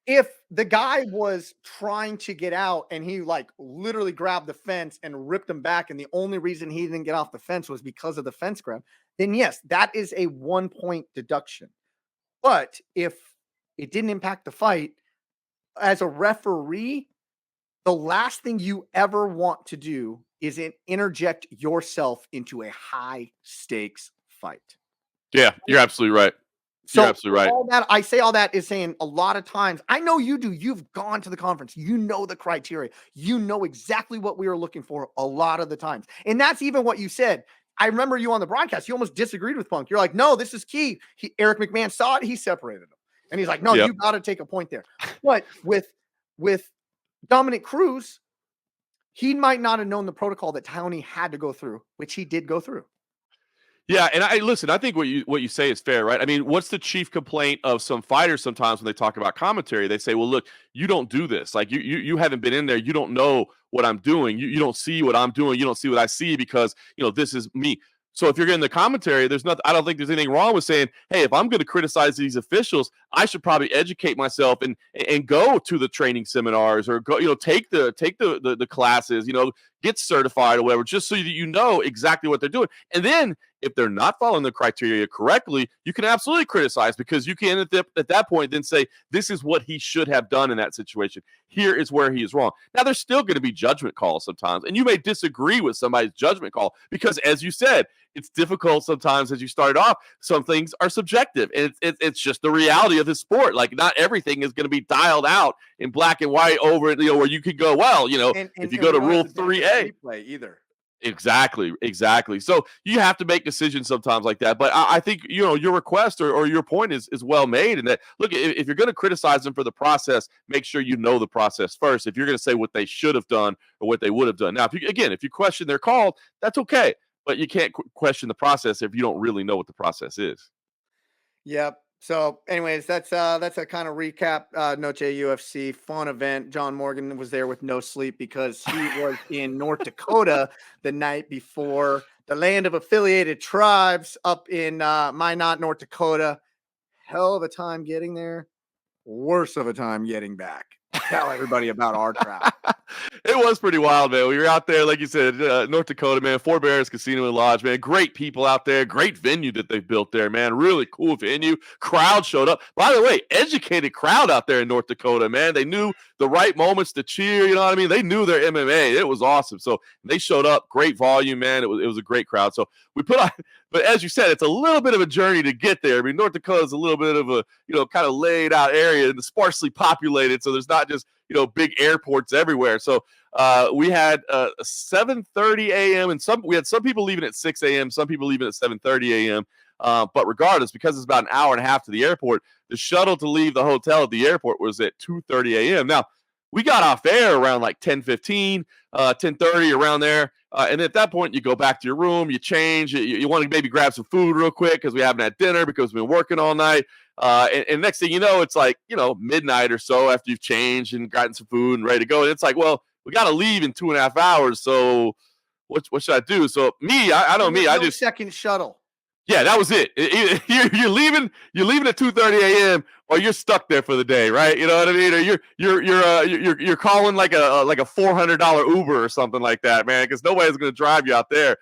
if the guy was trying to get out and he like literally grabbed the fence and ripped him back, and the only reason he didn't get off the fence was because of the fence grab, then yes, that is a 1 point deduction. But if it didn't impact the fight, as a referee, the last thing you ever want to do is interject yourself into a high stakes fight. Yeah, you're absolutely right. So You're absolutely right. all that I say, all that is saying a lot of times, I know you do. You've gone to the conference. You know the criteria. You know exactly what we are looking for a lot of the times. And that's even what you said. I remember you on the broadcast. You almost disagreed with Punk. You're like, no, this is key. Eric McMahon saw it. He separated him. And he's like, no, Yep. you got to take a point there. But with Dominic Cruz, he might not have known the protocol that Tony had to go through, which he did go through. Yeah, and I think what you say is fair, right? I mean, what's the chief complaint of some fighters sometimes when they talk about commentary? They say, well, look, you don't do this. Like you haven't been in there. You don't know what I'm doing. You don't see what I'm doing. You don't see what I see because, this is me. So if you're getting the commentary, I don't think there's anything wrong with saying, hey, if I'm going to criticize these officials, I should probably educate myself and go to the training seminars or go, take the classes, get certified or whatever, just so that you know exactly what they're doing. And then if they're not following the criteria correctly, you can absolutely criticize because you can at that point then say, this is what he should have done in that situation. Here is where he is wrong. Now, there's still going to be judgment calls sometimes, and you may disagree with somebody's judgment call because, as you said, it's difficult sometimes as you started off. Some things are subjective, and it's just the reality of the sport. Like, not everything is going to be dialed out in black and white over, where you could go, well, if you go to Rule 3A. Either. Exactly. So you have to make decisions sometimes like that. But I think, your request or your point is well made. And that, look, if you're going to criticize them for the process, make sure you know the process first. If you're going to say what they should have done or what they would have done. Now, if you question their call, that's okay. But you can't question the process if you don't really know what the process is. Yep. So anyways, that's a kind of recap. Noche UFC, fun event. John Morgan was there with no sleep because he was in North Dakota the night before, the land of affiliated tribes up in Minot, North Dakota. Hell of a time getting there. Worse of a time getting back. Tell everybody about our crowd. It was pretty wild, man. We were out there, like you said, North Dakota, man. Four Bears Casino and Lodge, man. Great people out there. Great venue that they've built there, man. Really cool venue. Crowd showed up. By the way, educated crowd out there in North Dakota, man. They knew the right moments to cheer. You know what I mean? They knew their MMA. It was awesome. So they showed up. Great volume, man. It was a great crowd. So we put on, but as you said, it's a little bit of a journey to get there. I mean, North Dakota is a little bit of a, kind of laid out area and sparsely populated. So there's not just, big airports everywhere. So we had 7:30 a.m. and we had some people leaving at 6 a.m., some people leaving at 7:30 a.m. But regardless, because it's about an hour and a half to the airport, the shuttle to leave the hotel at the airport was at 2:30 a.m. Now, we got off air around like 10:15, 10:30, around there. And at that point, you go back to your room, you change, you want to maybe grab some food real quick because we haven't had dinner because we've been working all night. And next thing you know, it's like, midnight or so after you've changed and gotten some food and ready to go. And it's like, well, we got to leave in 2.5 hours. So what should I do? So I know me. I just second shuttle. Yeah, that was it. You're leaving at 2:30 a.m. or you're stuck there for the day, right? You know what I mean? Or you're calling like a $400 Uber or something like that, man, because nobody's going to drive you out there.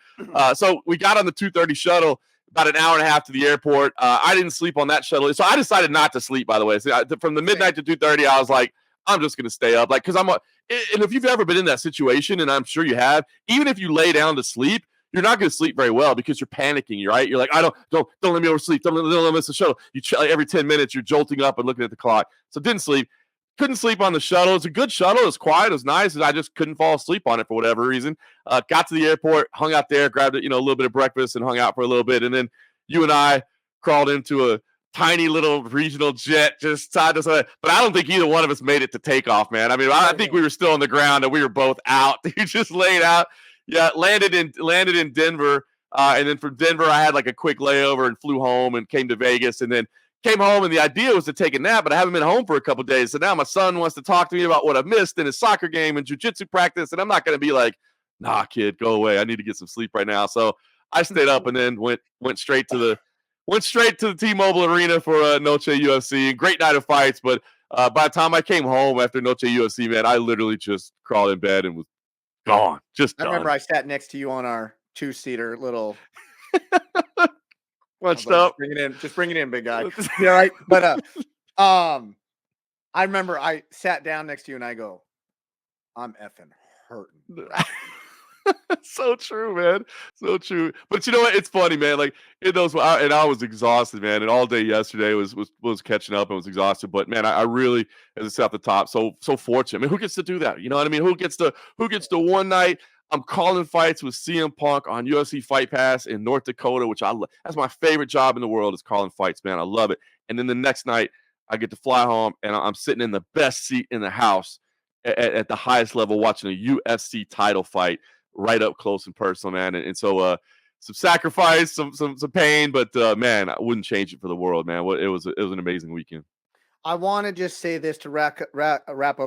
So we got on the 2:30 shuttle, about an hour and a half to the airport. I didn't sleep on that shuttle, so I decided not to sleep. By the way, so from the midnight to 2:30, I was like, I'm just going to stay up, like, because and if you've ever been in that situation, and I'm sure you have, even if you lay down to sleep, you're not going to sleep very well because you're panicking, right? You're like, don't let me oversleep. Don't let me miss the shuttle. Every 10 minutes, you're jolting up and looking at the clock. So didn't sleep. Couldn't sleep on the shuttle. It's a good shuttle. It's quiet. It was nice. And I just couldn't fall asleep on it for whatever reason. Got to the airport, hung out there, grabbed a little bit of breakfast and hung out for a little bit. And then you and I crawled into a tiny little regional jet just side to side. But I don't think either one of us made it to takeoff, man. I mean, I think we were still on the ground and we were both out. You just laid out. Yeah, landed in Denver. And then from Denver, I had like a quick layover and flew home and came to Vegas, and then came home, and the idea was to take a nap, but I haven't been home for a couple of days. So now my son wants to talk to me about what I missed in his soccer game and jiu-jitsu practice, and I'm not going to be like, nah, kid, go away. I need to get some sleep right now. So I stayed up and then went straight to the T-Mobile Arena for Noche UFC. Great night of fights, but by the time I came home after Noche UFC, man, I literally just crawled in bed and was gone. Just I done. remember I sat next to you on our 2-seater little. Watched like, up. Just bring it in, big guy. Yeah, right. But I remember I sat down next to you and I go, I'm effing hurting. So true, man. So true. But you know what? It's funny, man. Like in those, and I was exhausted, man. And all day yesterday was catching up and was exhausted. But man, I really, as I said at the top, so fortunate. I mean, who gets to do that? You know what I mean? Who gets to one night? I'm calling fights with CM Punk on UFC Fight Pass in North Dakota, which that's my favorite job in the world, is calling fights, man. I love it. And then the next night, I get to fly home, and I'm sitting in the best seat in the house at the highest level watching a UFC title fight right up close and personal, man. And so some sacrifice, some pain, but man, I wouldn't change it for the world, man. It was an amazing weekend. I want to just say this to wrap up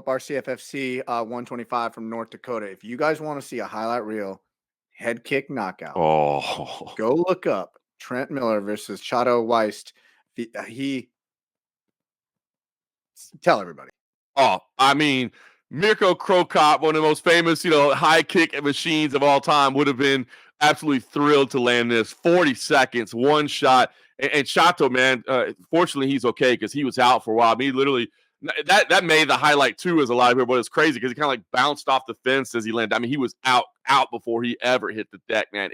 our CFFC 125 from North Dakota. If you guys want to see a highlight reel head kick knockout, go look up Trent Miller versus Chado Weist. Tell everybody. Oh, I mean, Mirko Krokop, one of the most famous, high kick machines of all time, would have been absolutely thrilled to land this. 40 seconds, one shot. And Chato, man, fortunately he's okay because he was out for a while. I mean, he literally, that made the highlight too, as a lot of people, but it's crazy because he kind of like bounced off the fence as he landed. I mean, he was out before he ever hit the deck, man.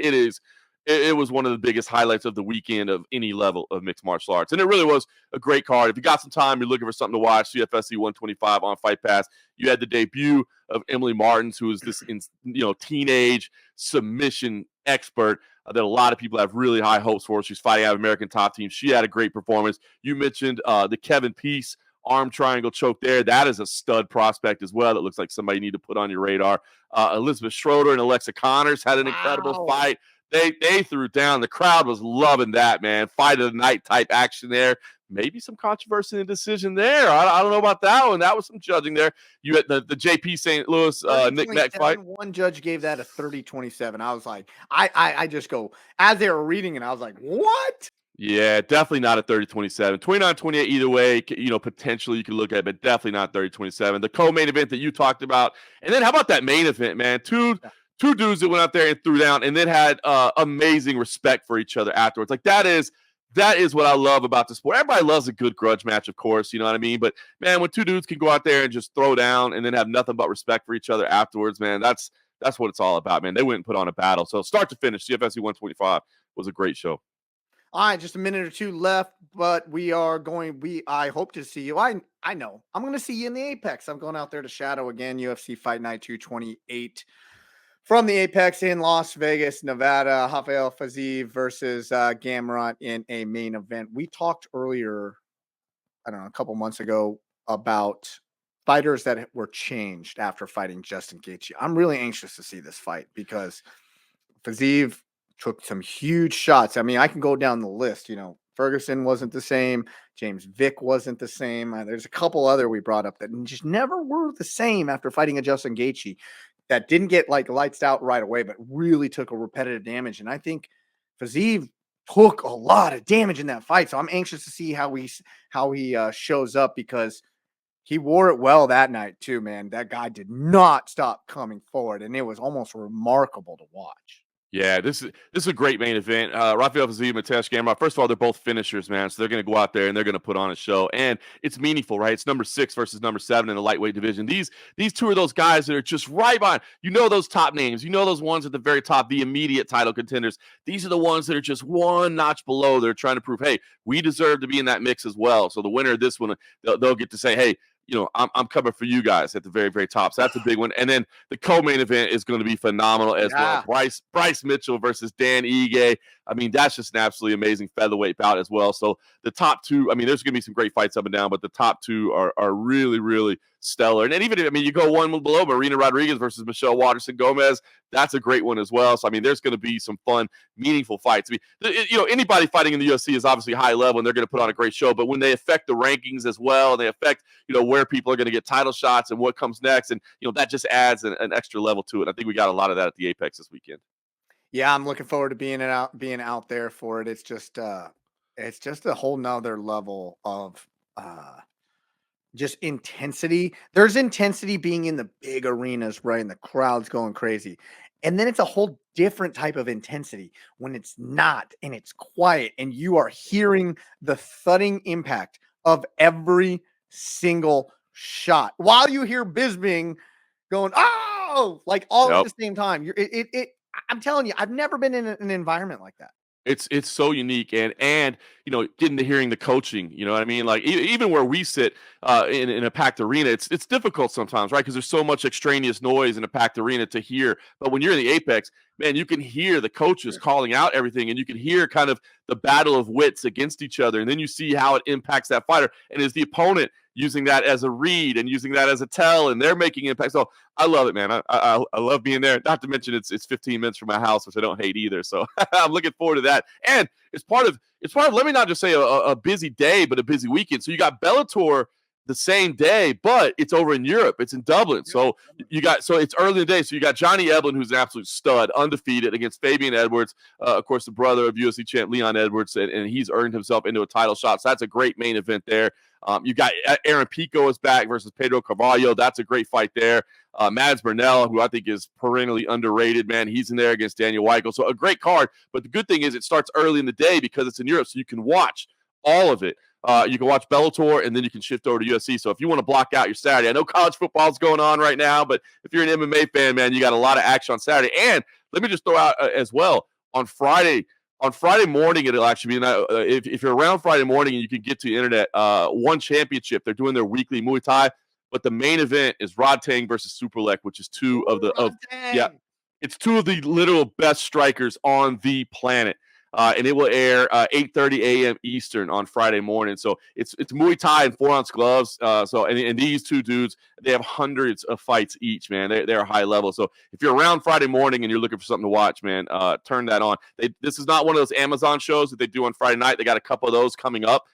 It was one of the biggest highlights of the weekend of any level of mixed martial arts. And it really was a great card. If you got some time, you're looking for something to watch, CFFC 125 on Fight Pass. You had the debut of Emily Martins, who is this teenage submission expert that a lot of people have really high hopes for. She's fighting out of American Top Team. She had a great performance. You mentioned the Kevin Peace arm triangle choke there. That is a stud prospect as well. That looks like somebody you need to put on your radar. Elizabeth Schroeder and Alexa Connors had an incredible fight. They threw down. The crowd was loving that, man. Fight of the night type action there. Maybe some controversy in the decision there. I don't know about that one. That was some judging there. You had the JP St. Louis Nick Neck fight. One judge gave that a 30-27. I was like, I just go, as they were reading it, I was like, what? Yeah, definitely not a 30-27. 29-28 either way, potentially you could look at it, but definitely not 30-27. The co-main event that you talked about. And then how about that main event, man? Two dudes that went out there and threw down and then had amazing respect for each other afterwards. Like that is what I love about the sport. Everybody loves a good grudge match, of course, you know what I mean? But man, when two dudes can go out there and just throw down and then have nothing but respect for each other afterwards, man, that's what it's all about, man. They went and put on a battle. So start to finish, CFFC 125 was a great show. All right, just a minute or two left, but I hope to see you. I know. I'm going to see you in the Apex. I'm going out there to shadow again, UFC Fight Night 228 from the Apex in Las Vegas, Nevada. Rafael Fiziev versus Gamrot in a main event. We talked earlier, I don't know, a couple months ago about fighters that were changed after fighting Justin Gaethje. I'm really anxious to see this fight because Fiziev took some huge shots. I mean, I can go down the list. Ferguson wasn't the same. James Vick wasn't the same. There's a couple other we brought up that just never were the same after fighting a Justin Gaethje that didn't get like lights out right away, but really took a repetitive damage. And I think Fiziev took a lot of damage in that fight. So I'm anxious to see how he shows up because he wore it well that night too, man. That guy did not stop coming forward, and it was almost remarkable to watch. Yeah, this is a great main event. Rafael Fiziev and Mateus Gamrot. First of all, they're both finishers, man. So they're going to go out there and they're going to put on a show, and it's meaningful, right? It's number 6 versus number 7 in the lightweight division. These two are those guys that are just right on. Those top names. Those ones at the very top, the immediate title contenders. These are the ones that are just one notch below. They're trying to prove, hey, we deserve to be in that mix as well. So the winner of this one, they'll get to say, hey, I'm coming for you guys at the very, very top. So that's a big one. And then the co-main event is going to be phenomenal as well. Bryce Mitchell versus Dan Ige. I mean, that's just an absolutely amazing featherweight bout as well. So the top two, I mean, there's going to be some great fights up and down, but the top two are really, really stellar. And then even, I mean, you go one below, Marina Rodriguez versus Michelle Waterson Gomez. That's a great one as well. So, I mean, there's going to be some fun, meaningful fights. I mean, anybody fighting in the UFC is obviously high level, and they're going to put on a great show. But when they affect the rankings as well, and they affect, where people are going to get title shots and what comes next, and, that just adds an extra level to it. I think we got a lot of that at the Apex this weekend. Yeah, I'm looking forward to being out there for it. It's just a whole nother level of just intensity. There's intensity being in the big arenas, right? And the crowd's going crazy. And then it's a whole different type of intensity when it's not, and it's quiet, and you are hearing the thudding impact of every single shot while you hear Bisping going, oh, like all at the same time. I'm telling you, I've never been in an environment like that. It's so unique, and getting to hearing the coaching, you know what I mean? Like even where we sit in a packed arena, it's difficult sometimes, right? Because there's so much extraneous noise in a packed arena to hear. But when you're in the Apex, man, you can hear the coaches calling out everything, and you can hear kind of the battle of wits against each other, and then you see how it impacts that fighter. And is the opponent using that as a read and using that as a tell, and they're making impact. So I love it, man. I love being there. Not to mention it's 15 minutes from my house, which I don't hate either. So I'm looking forward to that. And it's part of let me not just say a busy day, but a busy weekend. So you got Bellator the same day, but it's over in Europe. It's in Dublin. So it's early in the day. So you got Johnny Eblen, who's an absolute stud, undefeated, against Fabian Edwards, of course, the brother of UFC champ Leon Edwards, and he's earned himself into a title shot. So that's a great main event there. You got Aaron Pico is back versus Pedro Carvalho. That's a great fight there. Mads Burnell, who I think is perennially underrated, man, he's in there against Daniel Weichel. So a great card. But the good thing is it starts early in the day because it's in Europe, so you can watch all of it. You can watch Bellator, and then you can shift over to UFC. So if you want to block out your Saturday, I know college football is going on right now, but if you're an MMA fan, man, you got a lot of action on Saturday. And let me just throw out as well, on Friday morning, it'll actually be, if you're around Friday morning and you can get to the internet, One Championship, they're doing their weekly Muay Thai, but the main event is Rod Tang versus Superlek, which is it's two of the literal best strikers on the planet. And it will air 8:30 a.m. Eastern on Friday morning. So it's Muay Thai and 4-ounce gloves. And these two dudes, they have hundreds of fights each, man. They're high level. So if you're around Friday morning and you're looking for something to watch, man, turn that on. This is not one of those Amazon shows that they do on Friday night. They got a couple of those coming up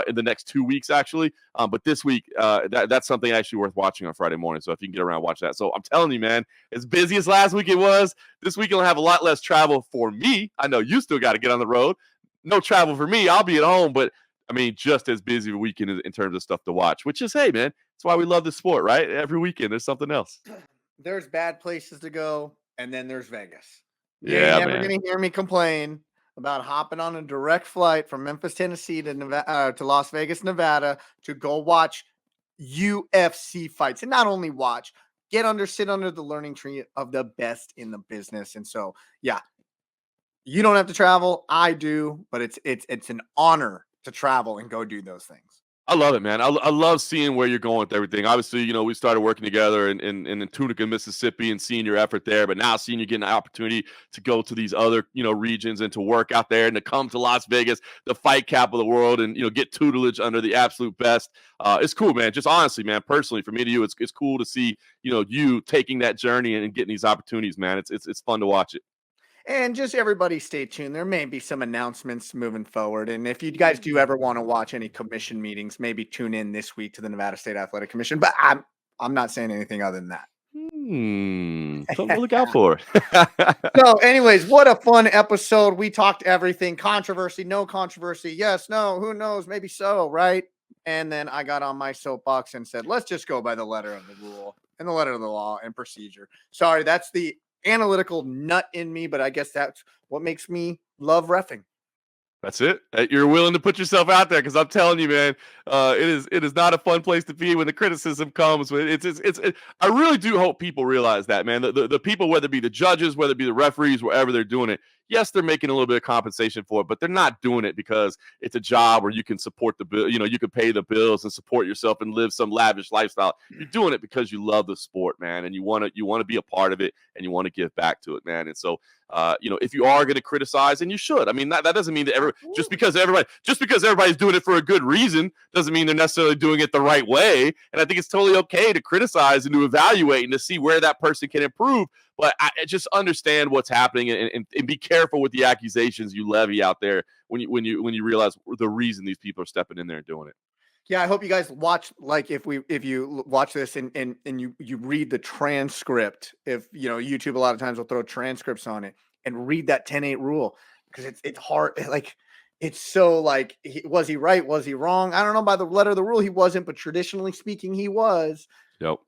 in the next 2 weeks, actually. But this week, that's something actually worth watching on Friday morning. So if you can get around, watch that. So I'm telling you, man, as busy as last week it was, this week will have a lot less travel for me. I know you still got to get on the road. No travel for me. I'll be at home. But, I mean, just as busy a weekend in terms of stuff to watch, which is, hey, man, that's why we love this sport, right? Every weekend there's something else. There's bad places to go, and then there's Vegas. You're never going to hear me complain about hopping on a direct flight from Memphis, Tennessee to Las Vegas, Nevada to go watch UFC fights. And not only watch, sit under the learning tree of the best in the business. And so, yeah, you don't have to travel. I do, but it's an honor to travel and go do those things. I love it, man. I love seeing where you're going with everything. Obviously, we started working together in Tunica, Mississippi, and seeing your effort there. But now seeing you getting an opportunity to go to these other, regions and to work out there and to come to Las Vegas, the fight capital of the world, and, get tutelage under the absolute best. It's cool, man. Just honestly, man, personally, for me to you, it's cool to see, you taking that journey and getting these opportunities, man. It's fun to watch it. And just everybody stay tuned. There may be some announcements moving forward. And if you guys do ever want to watch any commission meetings, maybe tune in this week to the Nevada State Athletic Commission. But I'm not saying anything other than that. Something to look out for. So anyways, what a fun episode. We talked everything. Controversy, no controversy. Yes, no, who knows? Maybe so, right? And then I got on my soapbox and said, let's just go by the letter of the rule and the letter of the law and procedure. Sorry, that's the analytical nut in me, but I guess that's what makes me love reffing. That's it. You're willing to put yourself out there, because I'm telling you, man, it is not a fun place to be when the criticism comes. I really do hope people realize that, man. The people, whether it be the judges, whether it be the referees, wherever they're doing it, Yes, they're making a little bit of compensation for it, but they're not doing it because it's a job where you can support the bill. You can pay the bills and support yourself and live some lavish lifestyle. You're doing it because you love the sport, man, and you want to be a part of it and you want to give back to it, man. And so, if you are going to criticize, and you should, I mean, that doesn't mean that just because everybody's doing it for a good reason doesn't mean they're necessarily doing it the right way. And I think it's totally okay to criticize and to evaluate and to see where that person can improve. But I just understand what's happening and be careful with the accusations you levy out there when you realize the reason these people are stepping in there and doing it. Yeah, I hope you guys watch, like, if you watch this and you read the transcript. If YouTube a lot of times will throw transcripts on it, and read that 10-8 rule, because it's hard. Like, it's so like, was he right? Was he wrong? I don't know. By the letter of the rule, he wasn't, but traditionally speaking, he was. Yep.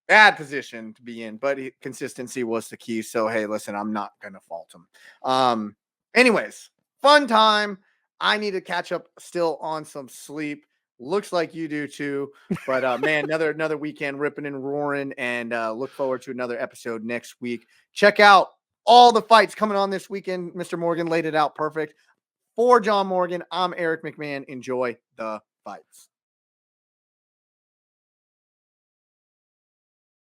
Bad position to be in, but consistency was the key. So, hey, listen, I'm not going to fault him. Anyways, fun time. I need to catch up still on some sleep. Looks like you do too. But, man, another weekend ripping and roaring, and look forward to another episode next week. Check out all the fights coming on this weekend. Mr. Morgan laid it out perfect. For John Morgan, I'm Eric McMahon. Enjoy the fights.